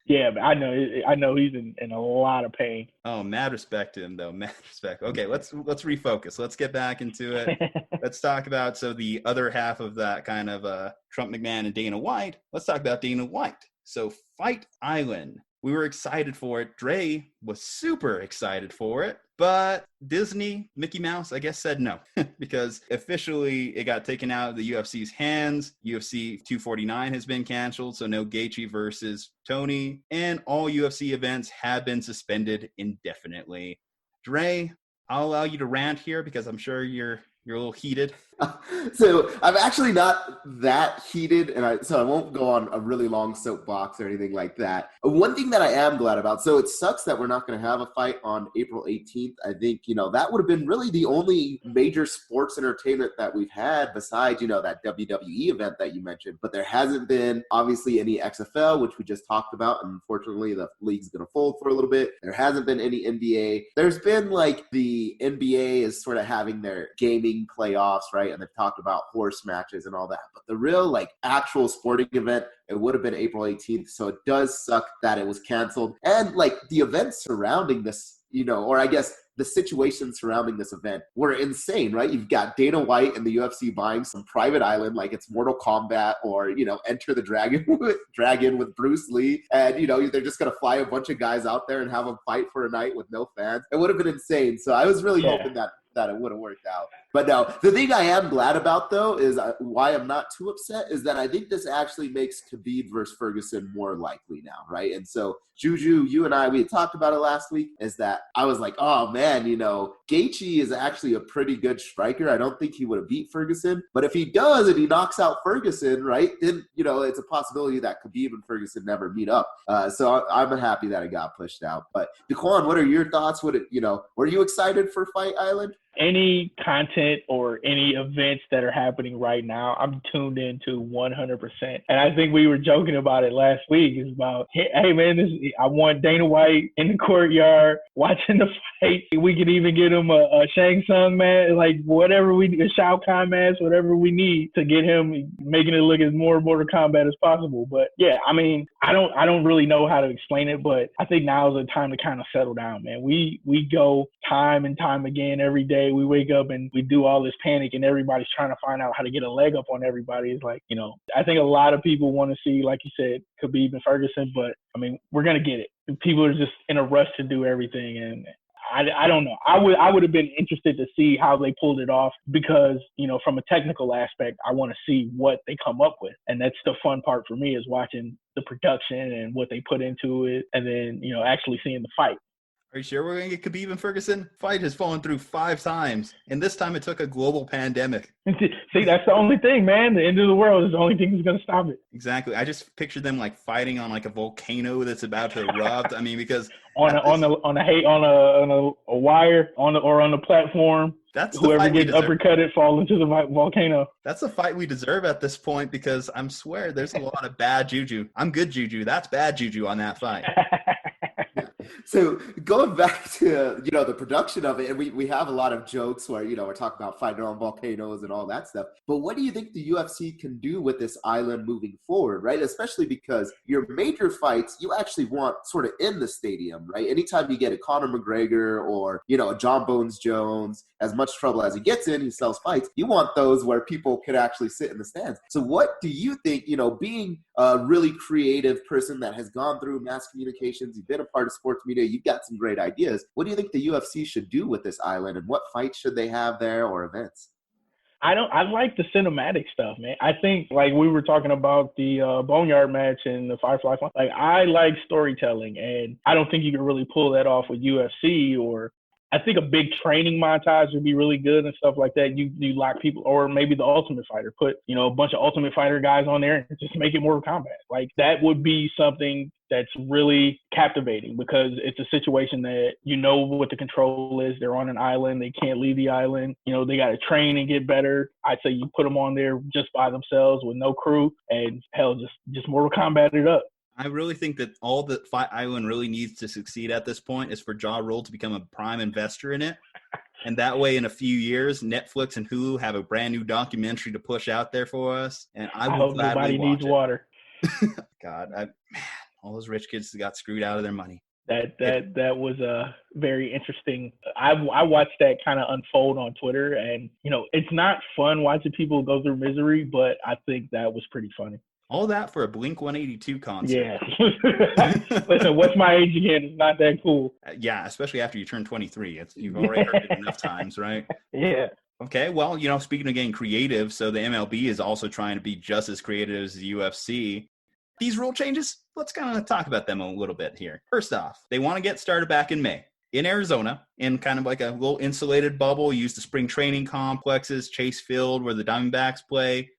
Yeah, but I know he's in a lot of pain. Oh, mad respect to him, though. Mad respect. Okay, let's refocus. Let's get back into it. Let's talk about the other half of that kind of Trump, McMahon, and Dana White. Let's talk about Dana White. So Fight Island. We were excited for it. Dre was super excited for it. But Disney, Mickey Mouse, I guess, said no because officially it got taken out of the UFC's hands. UFC 249 has been canceled, so no Gaethje versus Tony. And all UFC events have been suspended indefinitely. Dre, I'll allow you to rant here because I'm sure you're a little heated. So I'm actually not that heated, and so I won't go on a really long soapbox or anything like that. One thing that I am glad about, so it sucks that we're not going to have a fight on April 18th. I think, that would have been really the only major sports entertainment that we've had besides, that WWE event that you mentioned. But there hasn't been, obviously, any XFL, which we just talked about. And unfortunately, the league's going to fold for a little bit. There hasn't been any NBA. There's been, the NBA is sort of having their gaming playoffs, right? And they've talked about horse matches and all that. But the real, actual sporting event, it would have been April 18th. So it does suck that it was canceled. And, the events surrounding this, or I guess the situation surrounding this event were insane, right? You've got Dana White and the UFC buying some private island like it's Mortal Kombat or, Enter the Dragon with Bruce Lee. And, they're just going to fly a bunch of guys out there and have them fight for a night with no fans. It would have been insane. So I was really hoping that it would have worked out. But no, the thing I am glad about, though, is why I'm not too upset is that I think this actually makes Khabib versus Ferguson more likely now, right? And so, Juju, you and I, we had talked about it last week, is that I was like, oh, man, Gaethje is actually a pretty good striker. I don't think he would have beat Ferguson. But if he does and he knocks out Ferguson, right, then, it's a possibility that Khabib and Ferguson never meet up. So I'm happy that it got pushed out. But, DeQwan, what are your thoughts? Were you excited for Fight Island? Any content or any events that are happening right now, I'm tuned into 100%. And I think we were joking about it last week. It's about, hey man, I want Dana White in the courtyard watching the fight. We could even get him a Shang Tsung mask, like whatever a Shao Kahn mask, whatever we need to get him making it look as more Mortal Kombat as possible. But yeah, I mean, I don't really know how to explain it, but I think now is the time to kind of settle down, man. We go time and time again every day. We wake up and we do all this panic and everybody's trying to find out how to get a leg up on everybody. It's like, I think a lot of people want to see, like you said, Khabib and Ferguson, but I mean, we're going to get it. People are just in a rush to do everything. And I don't know. I would have been interested to see how they pulled it off because, from a technical aspect, I want to see what they come up with. And that's the fun part for me is watching the production and what they put into it and then, actually seeing the fight. Are you sure we're going to get Khabib and Ferguson? Fight has fallen through 5 times, and this time it took a global pandemic. See, that's the only thing, man. The end of the world is the only thing that's going to stop it. Exactly. I just pictured them like fighting on like a volcano that's about to erupt. I mean, because on a wire on the platform. That's whoever gets uppercutted fall into the volcano. That's the fight we deserve at this point because I swear there's a lot of bad juju. I'm good juju. That's bad juju on that fight. So going back to, the production of it, and we have a lot of jokes where, we're talking about fighting on volcanoes and all that stuff. But what do you think the UFC can do with this island moving forward, right? Especially because your major fights, you actually want sort of in the stadium, right? Anytime you get a Conor McGregor or, a John Bones Jones, as much trouble as he gets in, he sells fights. You want those where people could actually sit in the stands. So what do you think, being a really creative person that has gone through mass communications, you've been a part of sports media, you've got some great ideas. What do you think the UFC should do with this island and what fights should they have there or events? I like the cinematic stuff, man. I think like we were talking about the Boneyard match and the Firefly fight. Like I like storytelling and I don't think you can really pull that off with UFC or I think a big training montage would be really good and stuff like that. You lock people, or maybe the Ultimate Fighter, put, a bunch of Ultimate Fighter guys on there and just make it Mortal Kombat. Like that would be something that's really captivating because it's a situation that what the control is. They're on an island. They can't leave the island. They got to train and get better. I'd say you put them on there just by themselves with no crew and hell, just Mortal Kombat it up. I really think that all that Fight Island really needs to succeed at this point is for Ja Rule to become a prime investor in it. And that way, in a few years, Netflix and Hulu have a brand new documentary to push out there for us. And I will gladly watch needs it. Water. God, man, all those rich kids got screwed out of their money. That was very interesting. I watched that kind of unfold on Twitter, and it's not fun watching people go through misery, but I think that was pretty funny. All that for a Blink-182 concert. Yeah. Listen, what's my age again? It's not that cool. Yeah, especially after you turn 23. You've already heard it enough times, right? Yeah. Okay, well, speaking of getting creative, so the MLB is also trying to be just as creative as the UFC. These rule changes, let's kind of talk about them a little bit here. First off, they want to get started back in May in Arizona in kind of like a little insulated bubble, use the spring training complexes, Chase Field where the Diamondbacks play.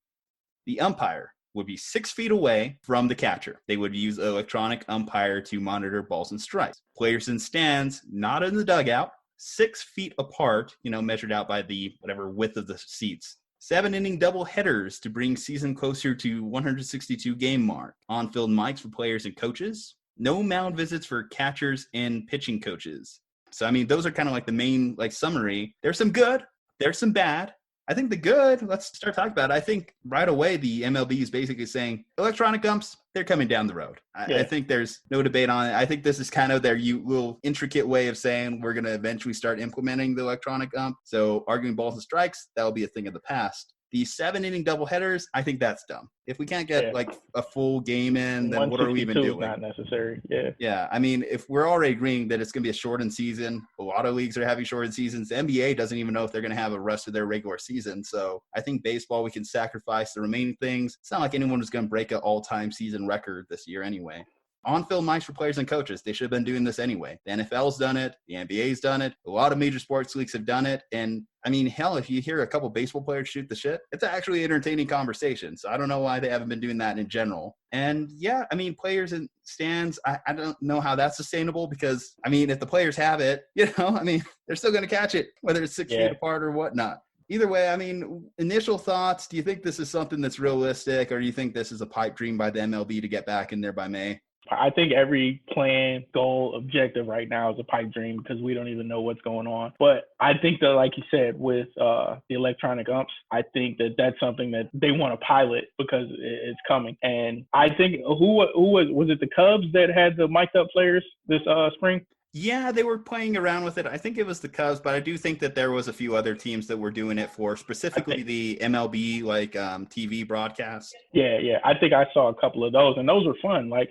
The umpire would be 6 feet away from the catcher. They would use an electronic umpire to monitor balls and strikes. Players in stands, not in the dugout, 6 feet apart, measured out by the whatever width of the seats. 7-inning double headers to bring season closer to 162 game mark. On-field mics for players and coaches. No mound visits for catchers and pitching coaches. So, those are kind of like the main summary. There's some good, there's some bad. I think the good, let's start talking about it. I think right away the MLB is basically saying electronic umps, they're coming down the road. I think there's no debate on it. I think this is kind of their little intricate way of saying we're going to eventually start implementing the electronic ump. So arguing balls and strikes, that'll be a thing of the past. The 7-inning doubleheaders, I think that's dumb. If we can't get like a full game in, then what are we even doing? Not necessary. Yeah. I mean, if we're already agreeing that it's going to be a shortened season, a lot of leagues are having shortened seasons. The NBA doesn't even know if they're going to have a rest of their regular season. So I think baseball, we can sacrifice the remaining things. It's not like anyone was going to break an all-time season record this year anyway. On-field mics for players and coaches. They should have been doing this anyway. The NFL's done it. The NBA's done it. A lot of major sports leagues have done it. And I mean, hell, if you hear a couple baseball players shoot the shit, it's actually an entertaining conversation. So I don't know why they haven't been doing that in general. And yeah, I mean, players in stands, I don't know how that's sustainable because, I mean, if the players have it, I mean, they're still going to catch it, whether it's 6 feet apart or whatnot. Either way, I mean, initial thoughts, do you think this is something that's realistic or do you think this is a pipe dream by the MLB to get back in there by May? I think every plan, goal, objective right now is a pipe dream because we don't even know what's going on. But I think that, like you said, with the electronic umps, I think that that's something that they want to pilot because it's coming. And I think who was it the Cubs that had the mic'd up players this spring? Yeah, they were playing around with it. I think it was the Cubs, but I do think that there was a few other teams that were doing it for specifically the MLB TV broadcast. Yeah. I think I saw a couple of those, and those were fun. Like,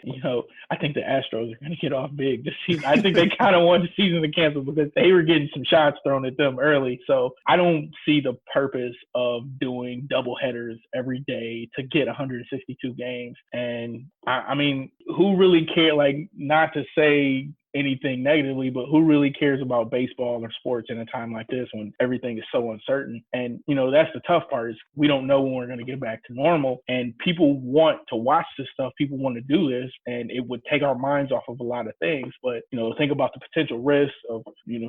I think the Astros are going to get off big this season. I think they kind of want the season to cancel because they were getting some shots thrown at them early. So I don't see the purpose of doing double headers every day to get 162 games. And I mean, who really cares? Like, not to say anything negatively, but who really cares about baseball or sports in a time like this when everything is so uncertain? And, that's the tough part is we don't know when we're going to get back to normal. And people want to watch this stuff. People want to do this, and it would take our minds off of a lot of things. But, think about the potential risks of,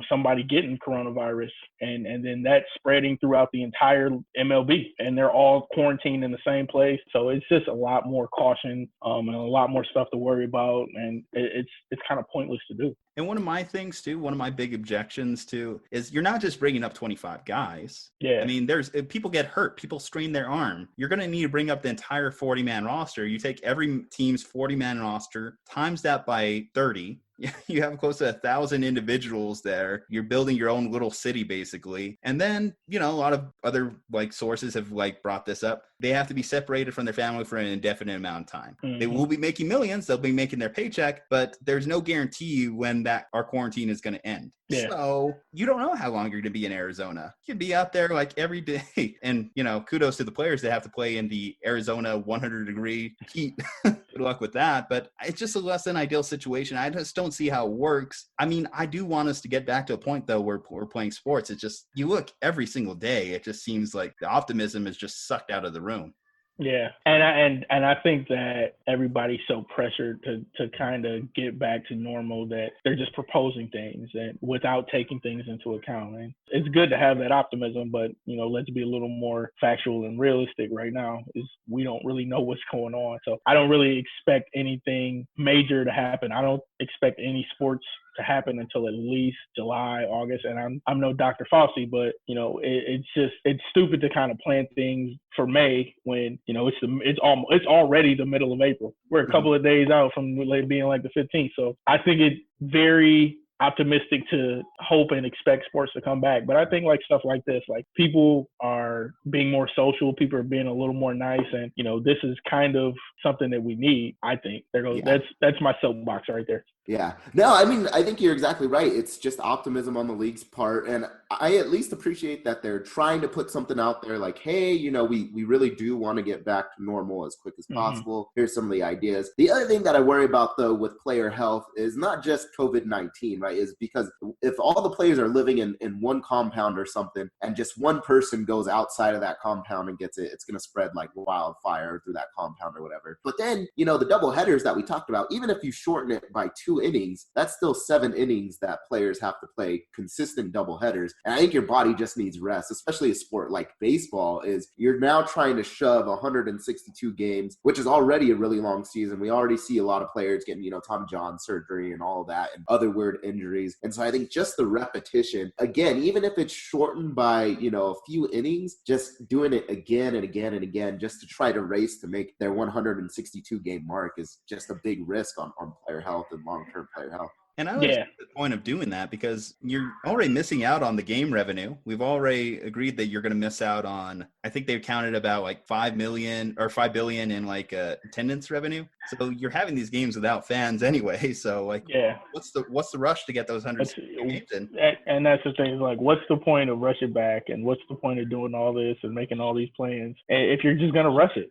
somebody getting coronavirus and then that spreading throughout the entire MLB, and they're all quarantined in the same place. So it's just a lot more caution and a lot more stuff to worry about. And it's kind of pointless to do. And one of my things too, one of my big objections too, is you're not just bringing up 25 guys. Yeah. I mean, if people get hurt, people strain their arm. You're going to need to bring up the entire 40-man roster. You take every team's 40-man roster, times that by 30. You have close to 1,000 individuals there. You're building your own little city, basically. And then, a lot of other sources have brought this up. They have to be separated from their family for an indefinite amount of time. Mm-hmm. They will be making millions. They'll be making their paycheck, but there's no guarantee when our quarantine is going to end. Yeah. So you don't know how long you're going to be in Arizona. You can be out there every day. And, kudos to the players that have to play in the Arizona 100-degree heat. Good luck with that. But it's just a less than ideal situation. I just don't see how it works. I mean, I do want us to get back to a point, though, where we're playing sports. It's just, you look every single day, it just seems like the optimism is just sucked out of the room. Yeah. And I think that everybody's so pressured to kind of get back to normal that they're just proposing things and without taking things into account. And it's good to have that optimism, but, let's be a little more factual and realistic right now is we don't really know what's going on. So I don't really expect anything major to happen. I don't expect any sports to happen until at least July, August. And I'm no Dr. Fauci, but it's stupid to kind of plan things for May when it's already the middle of April. We're a couple of days out from being like the 15th. So I think it's very optimistic to hope and expect sports to come back. But I think stuff like this, people are being more social, people are being a little more nice, and this is kind of something that we need. I think that's my soapbox right there. Yeah. No, I mean, I think you're exactly right. It's just optimism on the league's part. And I at least appreciate that they're trying to put something out there like, hey, we really do want to get back to normal as quick as possible. Mm-hmm. Here's some of the ideas. The other thing that I worry about, though, with player health is not just COVID-19, right? Is because if all the players are living in one compound or something and just one person goes outside of that compound and gets it, it's going to spread like wildfire through that compound or whatever. But then, the double headers that we talked about, even if you shorten it by 2 innings, that's still 7 innings that players have to play consistent double headers. And I think your body just needs rest, especially a sport like baseball is you're now trying to shove 162 games, which is already a really long season. We already see a lot of players getting, Tommy John surgery and all of that and other weird injuries injuries. And so I think just the repetition, again, even if it's shortened by, a few innings, just doing it again and again and again, just to try to race to make their 162 game mark is just a big risk on player health and long-term player health. And I like the point of doing that because you're already missing out on the game revenue. We've already agreed that you're going to miss out on, I think they've counted about like 5 million or 5 billion in like attendance revenue. So you're having these games without fans anyway. So like, what's the rush to get those 100 games in? And that's the thing, is like, what's the point of rushing back, and what's the point of doing all this and making all these plans if you're just going to rush it?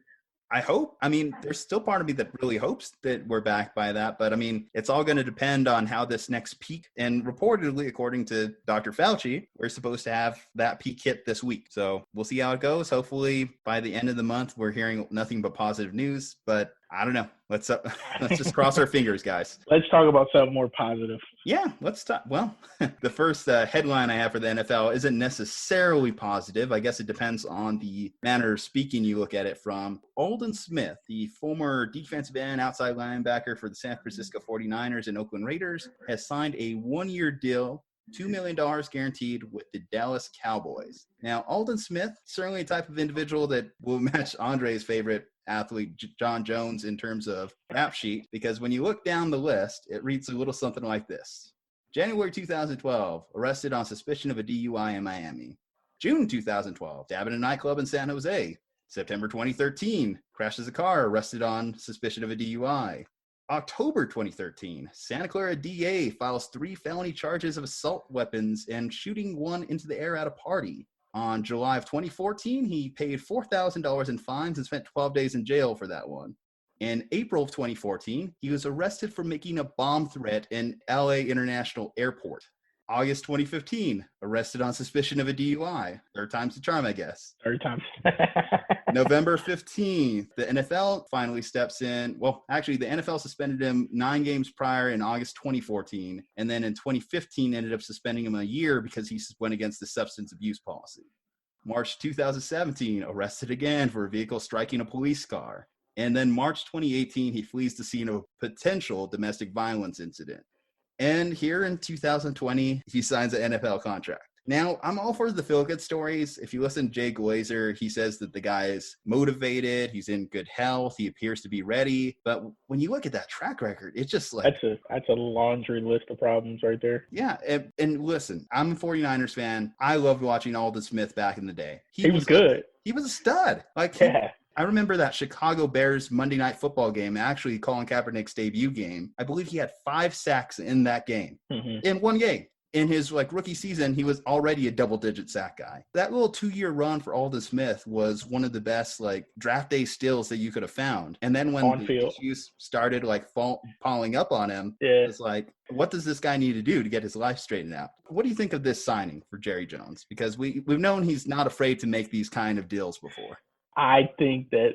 I hope. I mean, there's still part of me that really hopes that we're back by that. But I mean, it's all going to depend on how this next peak. And reportedly, according to Dr. Fauci, we're supposed to have that peak hit this week. So we'll see how it goes. Hopefully by the end of the month, we're hearing nothing but positive news. But I don't know. Let's just cross our fingers, guys. Let's talk about something more positive. Yeah, let's talk. Well, the first headline I have for the NFL isn't necessarily positive. I guess it depends on the manner of speaking you look at it from. Aldon Smith, the former defensive end outside linebacker for the San Francisco 49ers and Oakland Raiders, has signed a one-year deal, $2 million guaranteed with the Dallas Cowboys. Now, Aldon Smith, certainly a type of individual that will match Andre's favorite athlete, John Jones, in terms of rap sheet, because when you look down the list, it reads a little something like this. January 2012, arrested on suspicion of a DUI in Miami. June 2012, stabbing a nightclub in San Jose. September 2013, crashes a car, arrested on suspicion of a DUI. October 2013, Santa Clara DA files 3 felony charges of assault weapons and shooting one into the air at a party. On July of 2014, he paid $4,000 in fines and spent 12 days in jail for that one. In April of 2014, he was arrested for making a bomb threat in LA International Airport. August 2015, arrested on suspicion of a DUI. Third time's the charm, I guess. Third time. November 15th, the NFL finally steps in. Well, actually, the NFL suspended him 9 games prior in August 2014. And then in 2015, ended up suspending him a year because he went against the substance abuse policy. March 2017, arrested again for a vehicle striking a police car. And then March 2018, he flees the scene of a potential domestic violence incident. And here in 2020, he signs an NFL contract. Now, I'm all for the feel-good stories. If you listen to Jay Glazer, he says that the guy is motivated, he's in good health, he appears to be ready. But when you look at that track record, it's just like... That's a laundry list of problems right there. Yeah, and listen, I'm a 49ers fan. I loved watching Aldon Smith back in the day. He was good. He was a stud. I remember that Chicago Bears Monday Night Football game, actually Colin Kaepernick's debut game. I believe he had 5 sacks in that game, in one game. In his rookie season, he was already a double-digit sack guy. That little 2-year run for Aldon Smith was one of the best draft day steals that you could have found. And then when the issues started piling up on him, it's like, what does this guy need to do to get his life straightened out? What do you think of this signing for Jerry Jones? Because we've known he's not afraid to make these kind of deals before. I think that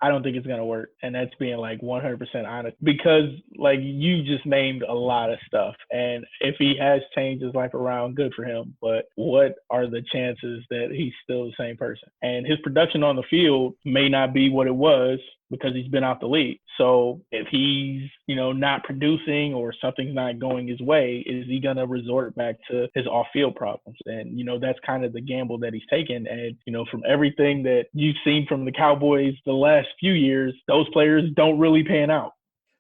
I don't think it's going to work. And that's being 100% honest, because you just named a lot of stuff. And if he has changed his life around, good for him. But what are the chances that he's still the same person? And his production on the field may not be what it was because he's been out the league. So if he's, not producing or something's not going his way, is he going to resort back to his off-field problems? And, that's kind of the gamble that he's taken. And, from everything that you've seen from the Cowboys the last few years, those players don't really pan out.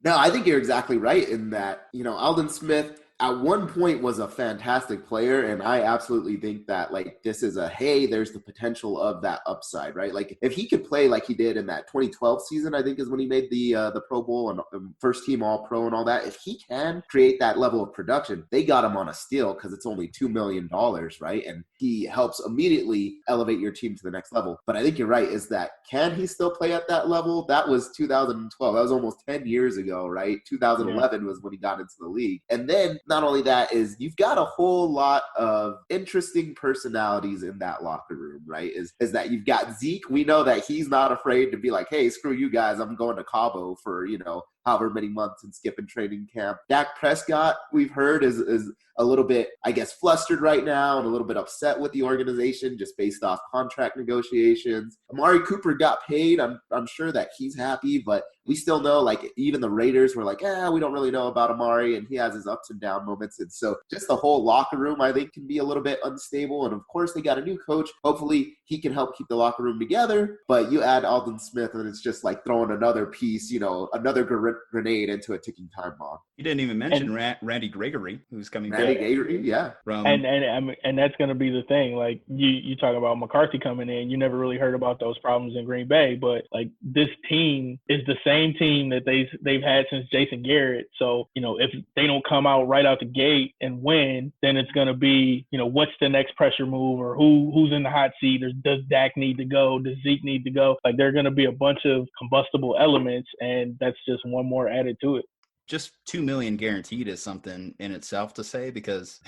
No, I think you're exactly right in that, Aldon Smith at one point was a fantastic player. And I absolutely think that this is there's the potential of that upside, right? If he could play like he did in that 2012 season, I think is when he made the Pro Bowl and first team All Pro and all that. If he can create that level of production, they got him on a steal because it's only $2 million, right? And he helps immediately elevate your team to the next level. But I think you're right, is that can he still play at that level? That was 2012. That was almost 10 years ago, right? 2011 was when he got into the league. And then not only that, is you've got a whole lot of interesting personalities in that locker room, right? Is that you've got Zeke. We know that he's not afraid to be like, hey, screw you guys, I'm going to Cabo for, however many months and skipping training camp. Dak Prescott, we've heard, is a little bit, I guess, flustered right now and a little bit upset with the organization just based off contract negotiations. Amari Cooper got paid. I'm sure that he's happy, but we still know, like, even the Raiders were like, we don't really know about Amari, and he has his ups and down moments. And so just the whole locker room, I think, can be a little bit unstable. And of course, they got a new coach. Hopefully he can help keep the locker room together. But you add Aldon Smith, and it's just like throwing another piece, another grenade into a ticking time bomb. You didn't even mention Randy Gregory, who's coming back. Randy Gregory, yeah. And that's going to be the thing. Like, you talk about McCarthy coming in. You never really heard about those problems in Green Bay, but like, this team is the same team that they've had since Jason Garrett. So, if they don't come out right out the gate and win, then it's going to be, what's the next pressure move, or who's in the hot seat, or does Dak need to go? Does Zeke need to go? Like, there are going to be a bunch of combustible elements, and that's just one more added to it. Just $2 million guaranteed is something in itself to say, because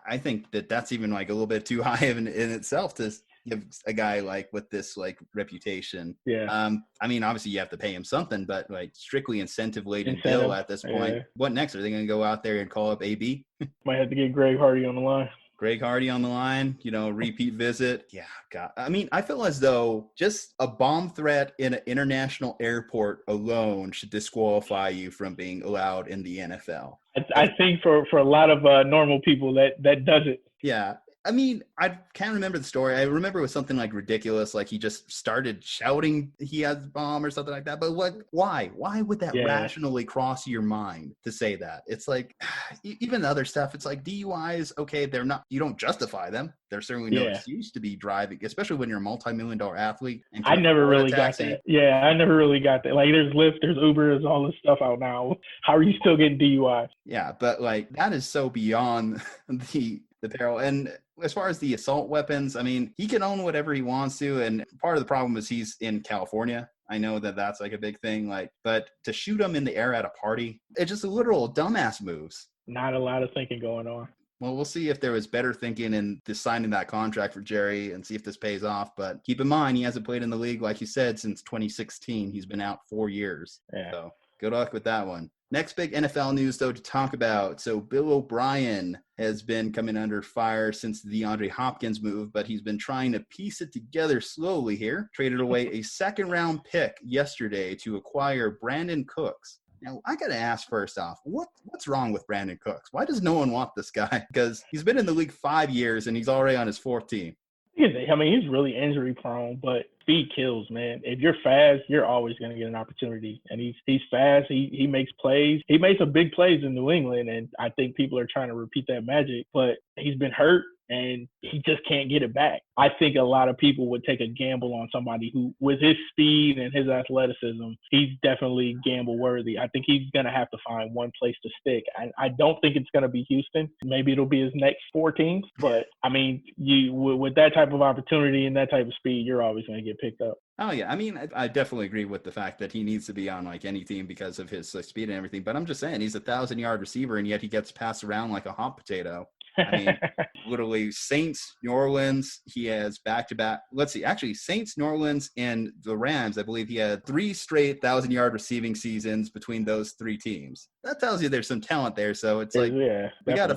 I think that's even like a little bit too high in itself to give a guy like with this like reputation. Yeah. I mean, obviously you have to pay him something, but like strictly incentive laden deal at this point. Yeah. What next? Are they going to go out there and call up AB? Might have to get Greg Hardy on the line. Greg Hardy on the line, repeat visit. Yeah, God. I mean, I feel as though just a bomb threat in an international airport alone should disqualify you from being allowed in the NFL. I think for a lot of normal people that does it. Yeah. I mean, I can't remember the story. I remember it was something like ridiculous, like he just started shouting he has a bomb or something like that. But why? Why would that rationally cross your mind to say that? It's like, even the other stuff, it's like DUIs, okay, they're not, you don't justify them. There's certainly no excuse to be driving, especially when you're a multi-million-dollar athlete. And I never really got that. Yeah, I never really got that. Like, there's Lyft, there's Uber, there's all this stuff out now. How are you still getting DUI? Yeah, but like, that is so beyond the peril. And as far as the assault weapons, I mean, he can own whatever he wants to. And part of the problem is he's in California. I know that's like a big thing. But to shoot him in the air at a party, it's just a literal dumbass moves. Not a lot of thinking going on. Well, we'll see if there was better thinking in signing that contract for Jerry and see if this pays off. But keep in mind, he hasn't played in the league, like you said, since 2016. He's been out 4 years. Yeah. So good luck with that one. Next big NFL news, though, to talk about. So Bill O'Brien has been coming under fire since the DeAndre Hopkins move, but he's been trying to piece it together slowly here. Traded away a second-round pick yesterday to acquire Brandon Cooks. Now, I got to ask first off, what's wrong with Brandon Cooks? Why does no one want this guy? Because he's been in the league 5 years, and he's already on his fourth team. I mean, he's really injury prone, but speed kills, man. If you're fast, you're always going to get an opportunity. And he's fast. He makes plays. He made some big plays in New England, and I think people are trying to repeat that magic. But he's been hurt, and he just can't get it back. I think a lot of people would take a gamble on somebody who, with his speed and his athleticism, he's definitely gamble worthy. I think he's going to have to find one place to stick. I don't think it's going to be Houston. Maybe it'll be his next 4 teams. But, I mean, with that type of opportunity and that type of speed, you're always going to get picked up. Oh, yeah. I mean, I definitely agree with the fact that he needs to be on, like, any team because of his speed and everything. But I'm just saying, he's a 1,000-yard receiver, and yet he gets passed around like a hot potato. I mean, literally Saints, New Orleans, he has back-to-back. Let's see, actually Saints, New Orleans, and the Rams, I believe he had 3 straight 1,000-yard receiving seasons between those 3 teams. That tells you there's some talent there. So it's like, we got to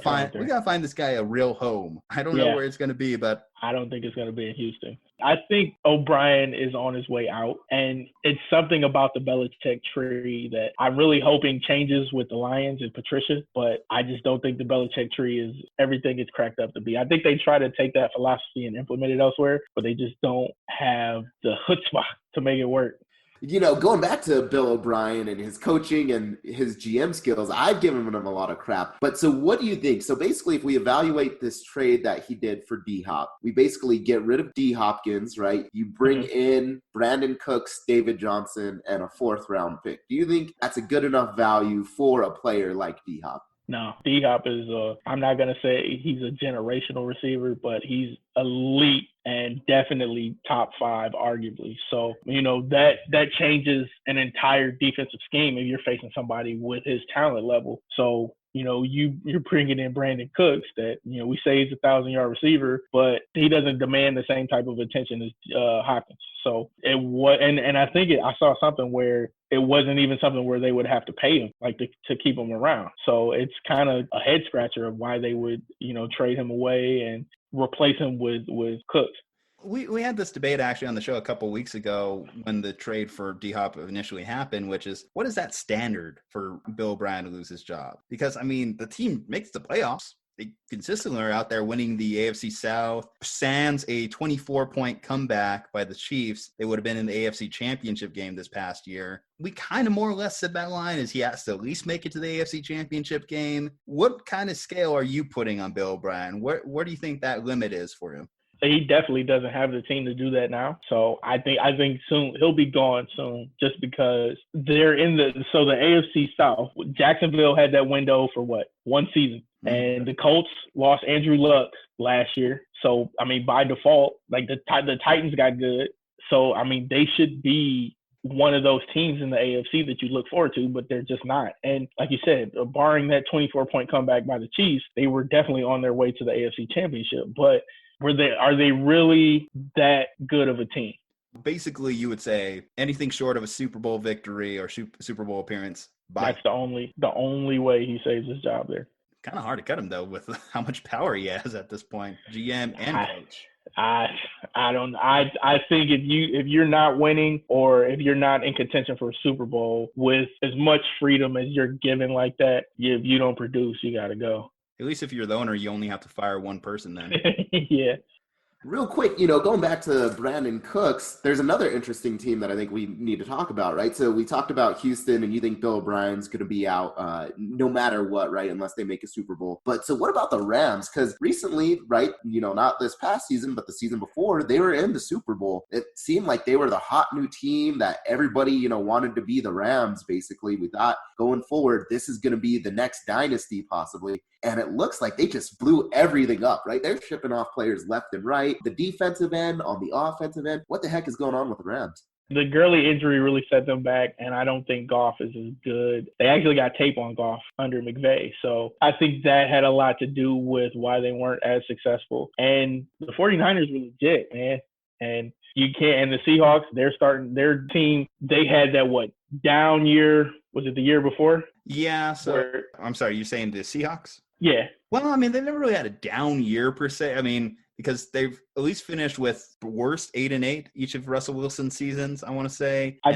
find this guy a real home. I don't know where it's going to be, but I don't think it's going to be in Houston. I think O'Brien is on his way out, and it's something about the Belichick tree that I'm really hoping changes with the Lions and Patricia, but I just don't think the Belichick tree is everything it's cracked up to be. I think they try to take that philosophy and implement it elsewhere, but they just don't have the chutzpah to make it work. Going back to Bill O'Brien and his coaching and his GM skills, I've given him a lot of crap. But so what do you think? So basically, if we evaluate this trade that he did for D-Hop, we basically get rid of D. Hopkins, right? You bring in Brandon Cooks, David Johnson, and a 4th-round pick. Do you think that's a good enough value for a player like D-Hop? No, D-Hop is, I'm not going to say he's a generational receiver, but he's elite and definitely top 5, arguably. So, that changes an entire defensive scheme if you're facing somebody with his talent level. So you're bringing in Brandon Cooks that, we say he's a 1,000-yard receiver, but he doesn't demand the same type of attention as Hopkins. So it was, and I think I saw something where it wasn't even something where they would have to pay him, like to keep him around. So it's kind of a head scratcher of why they would, trade him away and replace him with Cooks. We had this debate actually on the show a couple of weeks ago when the trade for D-Hop initially happened, which is, what is that standard for Bill O'Brien to lose his job? Because, the team makes the playoffs. They consistently are out there winning the AFC South. Sans a 24-point comeback by the Chiefs, they would have been in the AFC Championship game this past year. We kind of more or less said that line is he has to at least make it to the AFC Championship game. What kind of scale are you putting on Bill O'Brien? Where do you think that limit is for him? He definitely doesn't have the team to do that now. So I think soon he'll be gone soon, just because they're in the AFC South. Jacksonville had that window for one season, and the Colts lost Andrew Luck last year. So by default, like the Titans got good. So they should be one of those teams in the AFC that you look forward to, but they're just not. And like you said, barring that 24-point comeback by the Chiefs, they were definitely on their way to the AFC Championship. But are they really that good of a team? Basically, you would say anything short of a Super Bowl victory or Super Bowl appearance. That's the only way he saves his job there. Kind of hard to cut him, though, with how much power he has at this point, GM and coach. I think if you're not winning, or if you're not in contention for a Super Bowl with as much freedom as you're given like that, if you don't produce, you got to go. At least if you're the owner, you only have to fire one person then. Yeah. Real quick, going back to Brandon Cooks, there's another interesting team that I think we need to talk about, right? So we talked about Houston, and you think Bill O'Brien's going to be out no matter what, right, unless they make a Super Bowl. But so what about the Rams? Because recently, right, not this past season, but the season before, they were in the Super Bowl. It seemed like they were the hot new team that everybody, wanted to be the Rams, basically. We thought going forward, this is going to be the next dynasty possibly. And it looks like they just blew everything up, right? They're shipping off players left and right. The defensive end, on the offensive end. What the heck is going on with the Rams? The Gurley injury really set them back, and I don't think Goff is as good. They actually got tape on Goff under McVay. So I think that had a lot to do with why they weren't as successful. And the 49ers were legit, man. And you can't, and the Seahawks, they're starting their team. They had that down year. Was it the year before? Yeah. So I'm sorry, you're saying the Seahawks? Yeah. Well, they never really had a down year per se. Because they've at least finished with worst 8-8 each of Russell Wilson's seasons, I want to say. I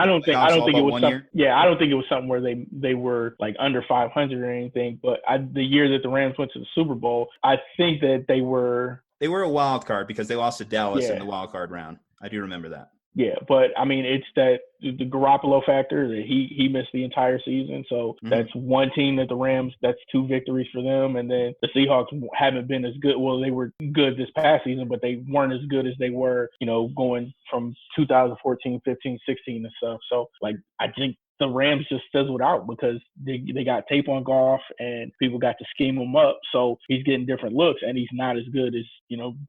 don't think it was something. Yeah, I don't think it was something where they were like under 500 or anything. But the year that the Rams went to the Super Bowl, I think that they were a wild card because they lost to Dallas in the wild card round. I do remember that. Yeah, but it's that the Garoppolo factor that he missed the entire season. So that's one team that the Rams, that's 2 victories for them. And then the Seahawks haven't been as good. Well, they were good this past season, but they weren't as good as they were, going from 2014, 15, 16 and stuff. So I think the Rams just fizzled out because they got tape on Goff and people got to scheme him up. So he's getting different looks and he's not as good as,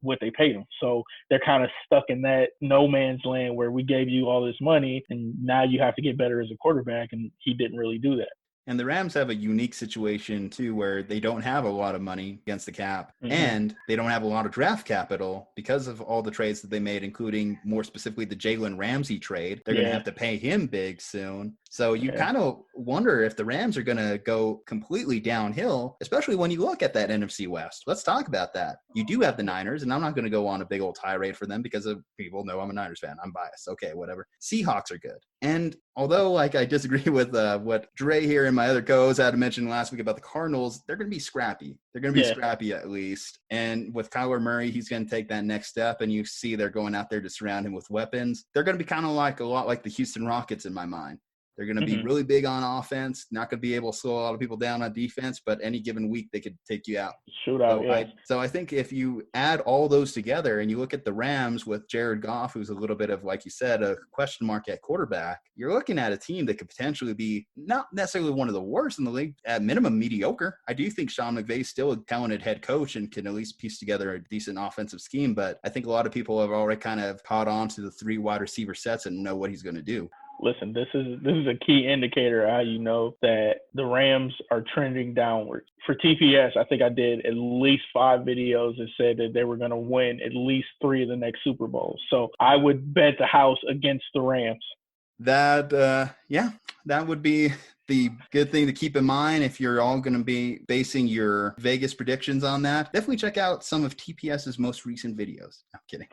what they paid him. So they're kind of stuck in that no man's land where we gave you all this money and now you have to get better as a quarterback. And he didn't really do that. And the Rams have a unique situation, too, where they don't have a lot of money against the cap, and they don't have a lot of draft capital because of all the trades that they made, including more specifically the Jalen Ramsey trade. They're going to have to pay him big soon. So you kind of wonder if the Rams are going to go completely downhill, especially when you look at that NFC West. Let's talk about that. You do have the Niners, and I'm not going to go on a big old tirade for them because of people know I'm a Niners fan. I'm biased. Okay, whatever. Seahawks are good. And although I disagree with what Dre here and my other co-hosts had mentioned last week about the Cardinals, they're going to be scrappy. They're going to be scrappy at least. And with Kyler Murray, he's going to take that next step. And you see they're going out there to surround him with weapons. They're going to be kind of a lot like the Houston Rockets in my mind. They're going to be really big on offense, not going to be able to slow a lot of people down on defense, but any given week they could take you out. So I think if you add all those together and you look at the Rams with Jared Goff, who's a little bit of, like you said, a question mark at quarterback, you're looking at a team that could potentially be not necessarily one of the worst in the league, at minimum mediocre. I do think Sean McVay's still a talented head coach and can at least piece together a decent offensive scheme, but I think a lot of people have already kind of caught on to the 3 wide receiver sets and know what he's going to do. Listen, this is a key indicator how you know that the Rams are trending downward. For TPS, I think I did at least 5 videos that said that they were going to win at least 3 of the next Super Bowls. So I would bet the house against the Rams. That would be the good thing to keep in mind if you're all going to be basing your Vegas predictions on that. Definitely check out some of TPS's most recent videos. I'm kidding.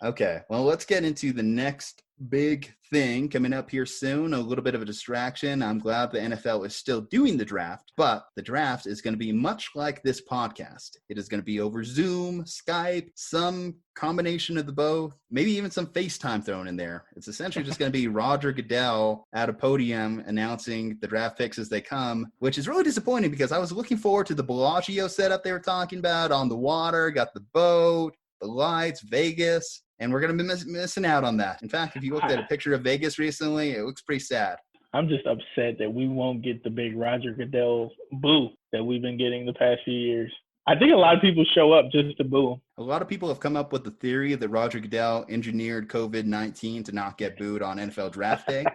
Okay, well, let's get into the next big thing coming up here soon. A little bit of a distraction. I'm glad the NFL is still doing the draft, but the draft is going to be much like this podcast. It is going to be over Zoom, Skype, some combination of the both, maybe even some FaceTime thrown in there. It's essentially just going to be Roger Goodell at a podium announcing the draft picks as they come, which is really disappointing because I was looking forward to the Bellagio setup they were talking about on the water, got the boat, the lights, Vegas. And we're going to be missing out on that. In fact, if you looked at a picture of Vegas recently, it looks pretty sad. I'm just upset that we won't get the big Roger Goodell boo that we've been getting the past few years. I think a lot of people show up just to boo him. A lot of people have come up with the theory that Roger Goodell engineered COVID-19 to not get booed on NFL draft day.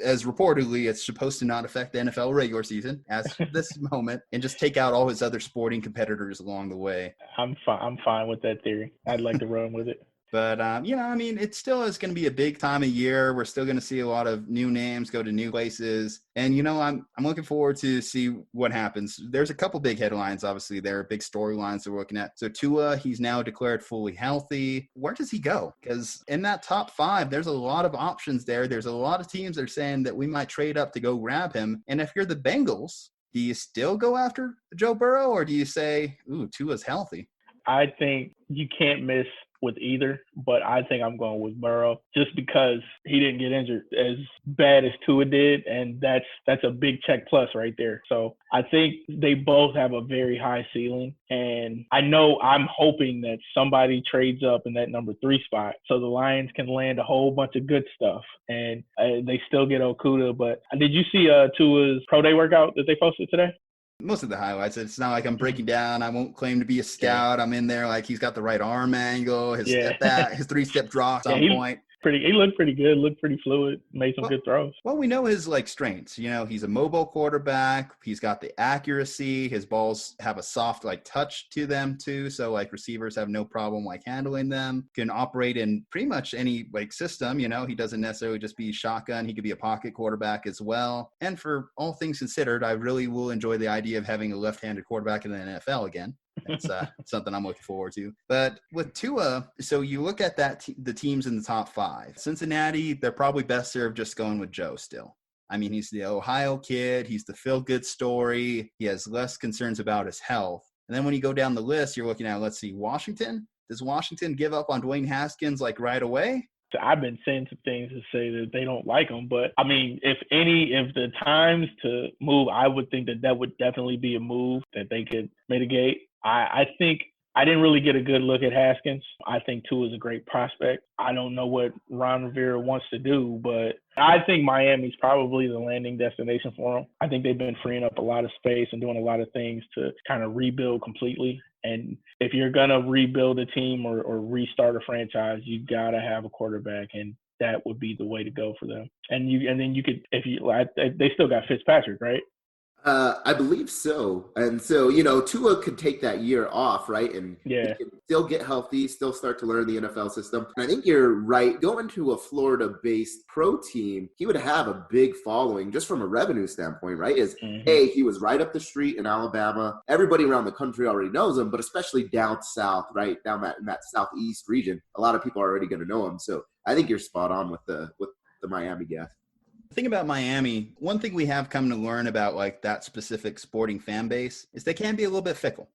As reportedly, it's supposed to not affect the NFL regular season as this moment and just take out all his other sporting competitors along the way. I'm fine with that theory. I'd like to run with it. But, it still is going to be a big time of year. We're still going to see a lot of new names go to new places. And, I'm looking forward to see what happens. There's a couple big headlines, obviously. There are big storylines that we're looking at. So Tua, he's now declared fully healthy. Where does he go? Because in that top 5, there's a lot of options there. There's a lot of teams that are saying that we might trade up to go grab him. And if you're the Bengals, do you still go after Joe Burrow or do you say, ooh, Tua's healthy? I think you can't miss with either, but I think I'm going with Burrow just because he didn't get injured as bad as Tua did, and that's a big check plus right there. So I think they both have a very high ceiling, and I know I'm hoping that somebody trades up in that number 3 spot so the Lions can land a whole bunch of good stuff, and they still get Okuda. But did you see Tua's pro day workout that they posted today? Most of the highlights. It's not like I'm breaking down. I won't claim to be a scout. I'm in there like he's got the right arm angle, his step back, his 3-step draw on point. He looked pretty good, looked pretty fluid, made some good throws. Well, we know his strengths. He's a mobile quarterback. He's got the accuracy. His balls have a soft touch to them too. So receivers have no problem handling them. Can operate in pretty much any system. He doesn't necessarily just be shotgun. He could be a pocket quarterback as well. And for all things considered, I really will enjoy the idea of having a left-handed quarterback in the NFL again. It's something I'm looking forward to. But with Tua, so you look at the teams in the top 5. Cincinnati, they're probably best served just going with Joe still. I mean, he's the Ohio kid. He's the feel-good story. He has less concerns about his health. And then when you go down the list, you're looking at, let's see, Washington. Does Washington give up on Dwayne Haskins right away? I've been saying some things to say that they don't like him, but I mean, if the times to move, I would think that would definitely be a move that they could mitigate. I think I didn't really get a good look at Haskins. I think Tua is a great prospect. I don't know what Ron Rivera wants to do, but I think Miami's probably the landing destination for him. I think they've been freeing up a lot of space and doing a lot of things to kind of rebuild completely. And if you're going to rebuild a team or restart a franchise, you got to have a quarterback, and that would be the way to go for them. And then you could, they still got Fitzpatrick, right? I believe so. And so, Tua could take that year off, right? And he can still get healthy, still start to learn the NFL system. And I think you're right. Going to a Florida-based pro team, he would have a big following just from a revenue standpoint, right? Hey, he was right up the street in Alabama. Everybody around the country already knows him, but especially down south, right? Down in that southeast region, a lot of people are already going to know him. So I think you're spot on with the Miami guy. The thing about Miami, one thing we have come to learn about that specific sporting fan base is they can be a little bit fickle.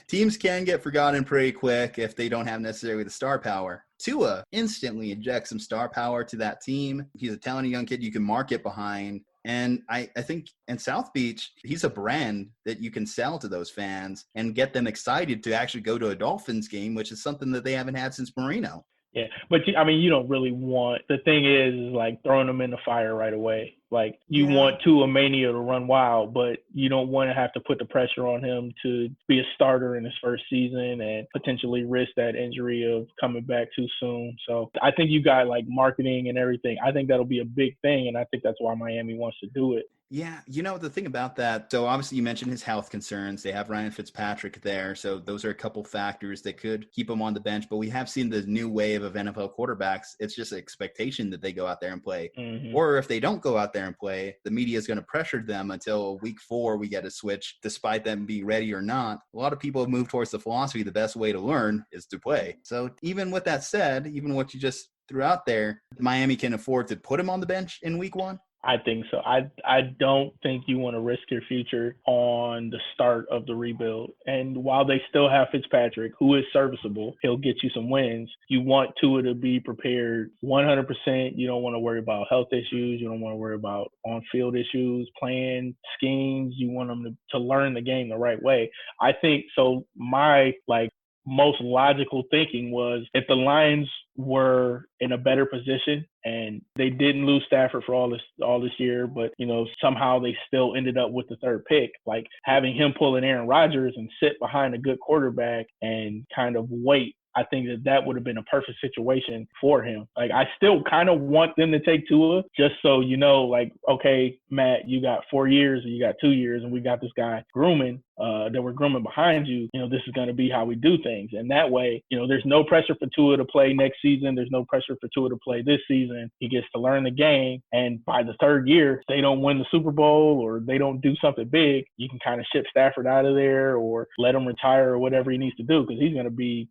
Teams can get forgotten pretty quick if they don't have necessarily the star power. Tua instantly injects some star power to that team. He's a talented young kid you can market behind. And I think in South Beach, he's a brand that you can sell to those fans and get them excited to actually go to a Dolphins game, which is something that they haven't had since Marino. Yeah, but I mean, you don't really want. The thing is like throwing them in the fire right away. Like you want Tua Mania to run wild, but you don't want to have to put the pressure on him to be a starter in his first season and potentially risk that injury of coming back too soon. So I think you got like marketing and everything. I think that'll be a big thing, and I think that's why Miami wants to do it. Yeah, the thing about that, so obviously you mentioned his health concerns. They have Ryan Fitzpatrick there, so those are a couple factors that could keep him on the bench. But we have seen the new wave of NFL quarterbacks. It's just an expectation that they go out there and play. Mm-hmm. Or if they don't go out there and play, the media is going to pressure them until week 4 we get a switch, despite them being ready or not. A lot of people have moved towards the philosophy the best way to learn is to play. So even with that said, even what you just threw out there, Miami can afford to put him on the bench in week 1? I think so. I don't think you want to risk your future on the start of the rebuild. And while they still have Fitzpatrick, who is serviceable, he'll get you some wins. You want Tua to be prepared 100%. You don't want to worry about health issues. You don't want to worry about on-field issues, playing schemes. You want them to learn the game the right way. I think so. My most logical thinking was if the Lions were in a better position and they didn't lose Stafford for all this year, but somehow they still ended up with the 3rd pick, like having him pull an Aaron Rodgers and sit behind a good quarterback and kind of wait. I think that would have been a perfect situation for him. Like, I still kind of want them to take Tua just so, okay, Matt, you got 4 years or you got 2 years and we got this guy grooming, that we're grooming behind you. This is going to be how we do things. And that way, there's no pressure for Tua to play next season. There's no pressure for Tua to play this season. He gets to learn the game. And by the 3rd year, if they don't win the Super Bowl or they don't do something big, you can kind of ship Stafford out of there or let him retire or whatever he needs to do, because he's going to be,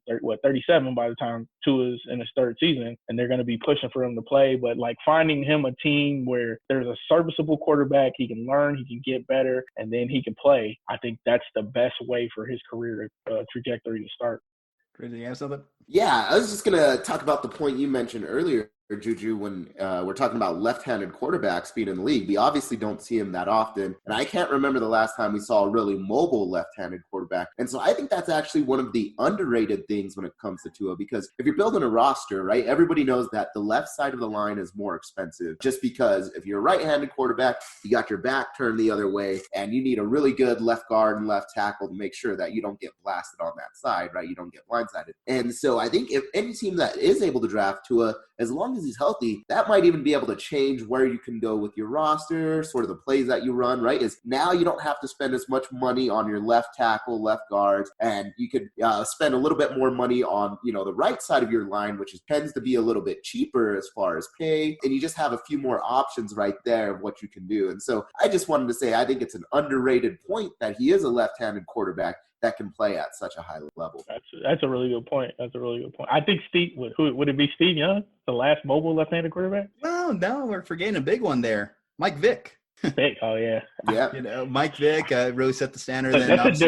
37 by the time Tua's in his 3rd season, and they're going to be pushing for him to play. But finding him a team where there's a serviceable quarterback, he can learn, he can get better, and then he can play. I think that's the best way for his career trajectory to start. Chris, you have something? Yeah, I was just going to talk about the point you mentioned earlier, Juju, when we're talking about left-handed quarterbacks being in the league. We obviously don't see him that often, and I can't remember the last time we saw a really mobile left-handed quarterback. And so I think that's actually one of the underrated things when it comes to Tua, because if you're building a roster, right, everybody knows that the left side of the line is more expensive, just because if you're a right-handed quarterback, you got your back turned the other way, and you need a really good left guard and left tackle to make sure that you don't get blasted on that side, right? You don't get blindsided. And so I think if any team that is able to draft Tua, as long as he's healthy, that might even be able to change where you can go with your roster, sort of the plays that you run, right? Is now you don't have to spend as much money on your left tackle, left guards, and you could spend a little bit more money on, the right side of your line, which tends to be a little bit cheaper as far as pay, and you just have a few more options right there of what you can do. And so I just wanted to say, I think it's an underrated point that he is a left-handed quarterback that can play at such a high level. That's a really good point. I think Steve, would it be Steve Young, the last mobile left-handed quarterback? Well, no, we're forgetting a big one there. Mike Vick. Vick, oh yeah. Yeah. Mike Vick really set the standard. That's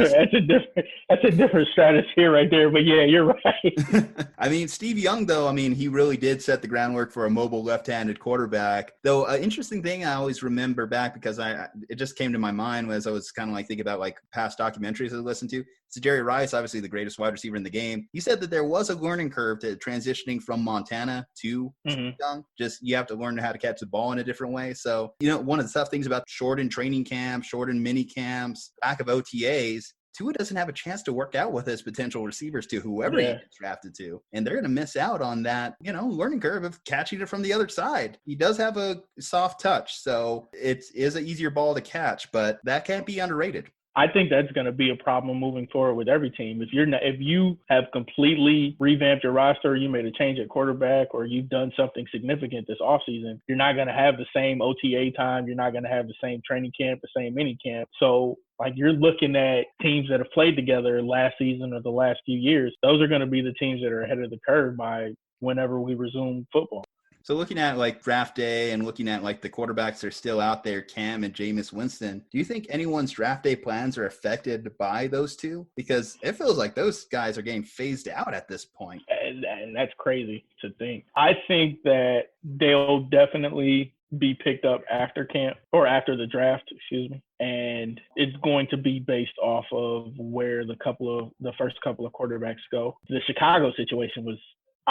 a different stratosphere right there. But yeah, you're right. I mean, Steve Young, though, he really did set the groundwork for a mobile left-handed quarterback. Though, an interesting thing I always remember back, because it just came to my mind as I was kind of thinking about past documentaries I listened to. So Jerry Rice, obviously the greatest wide receiver in the game, he said that there was a learning curve to transitioning from Montana to Steve Young. Just you have to learn how to catch the ball in a different way. So, one of the tough things about shortened training camps, shortened mini camps, lack of OTAs, Tua doesn't have a chance to work out with his potential receivers to whoever he gets drafted to. And they're going to miss out on that, learning curve of catching it from the other side. He does have a soft touch, so it is an easier ball to catch, but that can't be underrated. I think that's going to be a problem moving forward with every team. If you have completely revamped your roster, you made a change at quarterback, or you've done something significant this offseason, you're not going to have the same OTA time. You're not going to have the same training camp, the same mini camp. So you're looking at teams that have played together last season or the last few years. Those are going to be the teams that are ahead of the curve by whenever we resume football. So looking at draft day and looking at the quarterbacks that are still out there, Cam and Jameis Winston, do you think anyone's draft day plans are affected by those two? Because it feels like those guys are getting phased out at this point. And that's crazy to think. I think that they'll definitely be picked up after camp or after the draft, and it's going to be based off of where the first couple of quarterbacks go. The Chicago situation was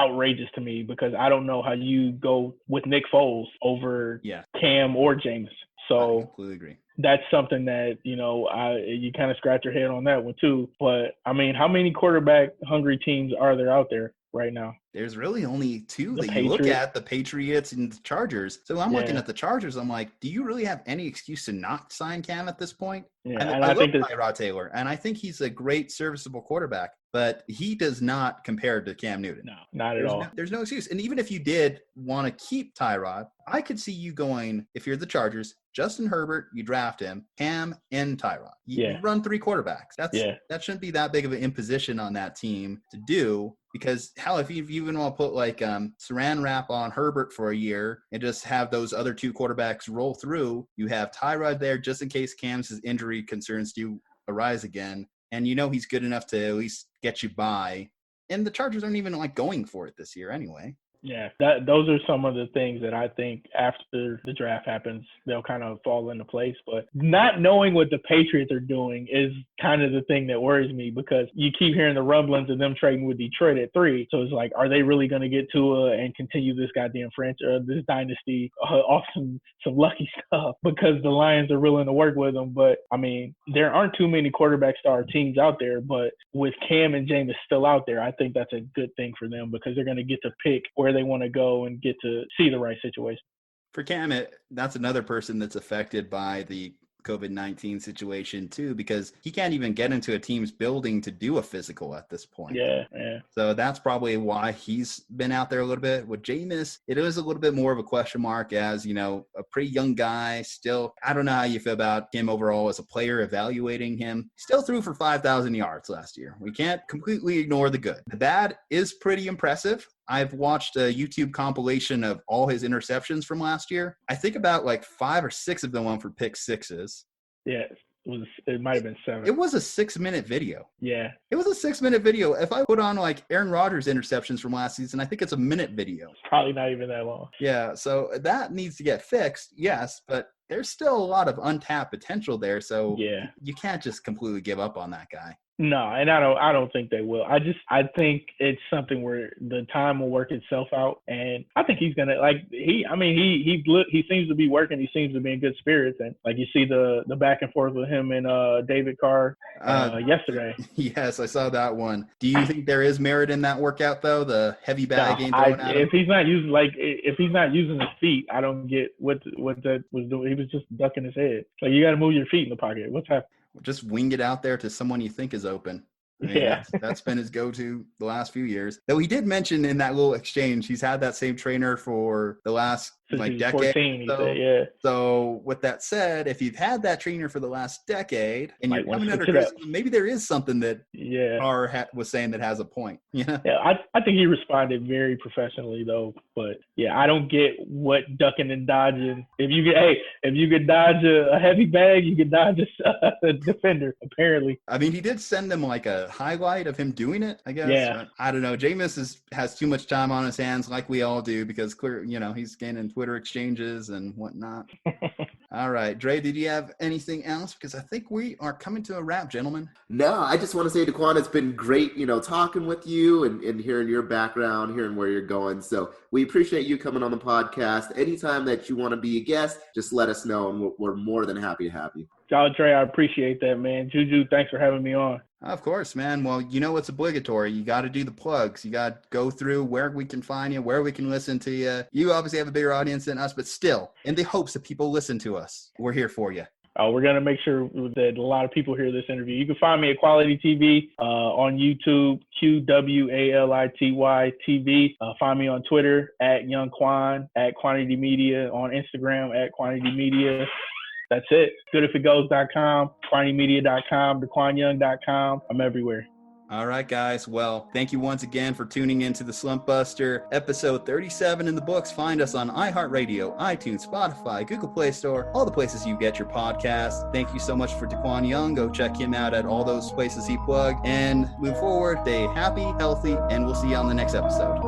outrageous to me because I don't know how you go with Nick Foles over Cam or Jameis. So I completely agree. That's something that, you kind of scratch your head on that one too. But I mean, how many quarterback hungry teams are there out there right now? There's really only two The that Patriots. You look at, the Patriots and the Chargers. So I'm looking at the Chargers. I'm like, do you really have any excuse to not sign Cam at this point? Yeah, I love Tyrod Taylor, and I think he's a great serviceable quarterback, but he does not compare to Cam Newton. No, not at all. There's no excuse. And even if you did want to keep Tyrod, I could see you going, if you're the Chargers, Justin Herbert, you draft him, Cam and Tyrod. You run 3 quarterbacks. That shouldn't be that big of an imposition on that team to do. Because hell, if you even want to put like saran wrap on Herbert for a year and just have those other 2 quarterbacks roll through, you have Tyrod there just in case Cam's injury concerns do arise again. And he's good enough to at least get you by. And the Chargers aren't even like going for it this year anyway. Yeah, those are some of the things that I think after the draft happens, they'll kind of fall into place. But not knowing what the Patriots are doing is kind of the thing that worries me because you keep hearing the rumblings of them trading with Detroit at 3. So it's like, are they really going to get Tua and continue this goddamn franchise, this dynasty off some lucky stuff because the Lions are willing to work with them? But I mean, there aren't too many quarterback star teams out there. But with Cam and Jameis still out there, I think that's a good thing for them because they're going to get to pick where they want to go and get to see the right situation. For Cam, that's another person that's affected by the COVID-19 situation too, because he can't even get into a team's building to do a physical at this point. Yeah. So that's probably why he's been out there a little bit. With Jameis, it is a little bit more of a question mark as, a pretty young guy still. I don't know how you feel about him overall as a player, evaluating him. Still threw for 5,000 yards last year. We can't completely ignore the good. The bad is pretty impressive. I've watched a YouTube compilation of all his interceptions from last year. I think about like 5 or 6 of them went for pick sixes. Yeah, it might have been 7. It was a 6-minute video. Yeah. It was a 6-minute video. If I put on like Aaron Rodgers interceptions from last season, I think it's a minute video. It's probably not even that long. Yeah, so that needs to get fixed, yes, but there's still a lot of untapped potential there. So you can't just completely give up on that guy. No, and I don't think they will. I think it's something where the time will work itself out, and I think he's gonna he seems to be working. He seems to be in good spirits, and like you see the back and forth with him and David Carr yesterday. Yes, I saw that one. Do you think there is merit in that workout though? The heavy bag game thrown at him? If he's not using his feet, I don't get what that was doing. He was just ducking his head. Like you got to move your feet in the pocket. What's happening? Just wing it out there to someone you think is open. I mean, that's been his go-to the last few years. Though he did mention in that little exchange, he's had that same trainer for the last decade. 14, he said, So with that said, if you've had that trainer for the last decade and you're coming under criticism, maybe there is something that Carr was saying that has a point. Yeah, I think he responded very professionally though. But I don't get what ducking and dodging. If you could dodge a heavy bag, you could dodge a defender. Apparently, I mean, he did send them like a highlight of him doing it, I guess. Yeah. I don't know. Jameis has too much time on his hands, like we all do, because he's gaining Twitter exchanges and whatnot. All right, Dre, did you have anything else? Because I think we are coming to a wrap, gentlemen. No, I just want to say, DeQwan, it's been great, talking with you and hearing your background, hearing where you're going. So we appreciate you coming on the podcast. Anytime that you want to be a guest, just let us know, and we're more than happy to have you. Dre, I appreciate that, man. Juju, thanks for having me on. Of course, man. Well, it's obligatory. You got to do the plugs. You got to go through where we can find you, where we can listen to you. You obviously have a bigger audience than us, but still, in the hopes that people listen to us, we're here for you. We're going to make sure that a lot of people hear this interview. You can find me at Qwantity TV on YouTube, QWALITY TV. Find me on Twitter at Young Quan, at Qwantity Media, on Instagram at Qwantity Media. That's it. GoodIfItGoes.com, QuantityMedia.com, DeQwanYoung.com. I'm everywhere. All right, guys. Well, thank you once again for tuning into the Slumpbuster, episode 37 in the books. Find us on iHeartRadio, iTunes, Spotify, Google Play Store, all the places you get your podcasts. Thank you so much for DeQwan Young. Go check him out at all those places he plugged. And move forward, stay happy, healthy, and we'll see you on the next episode.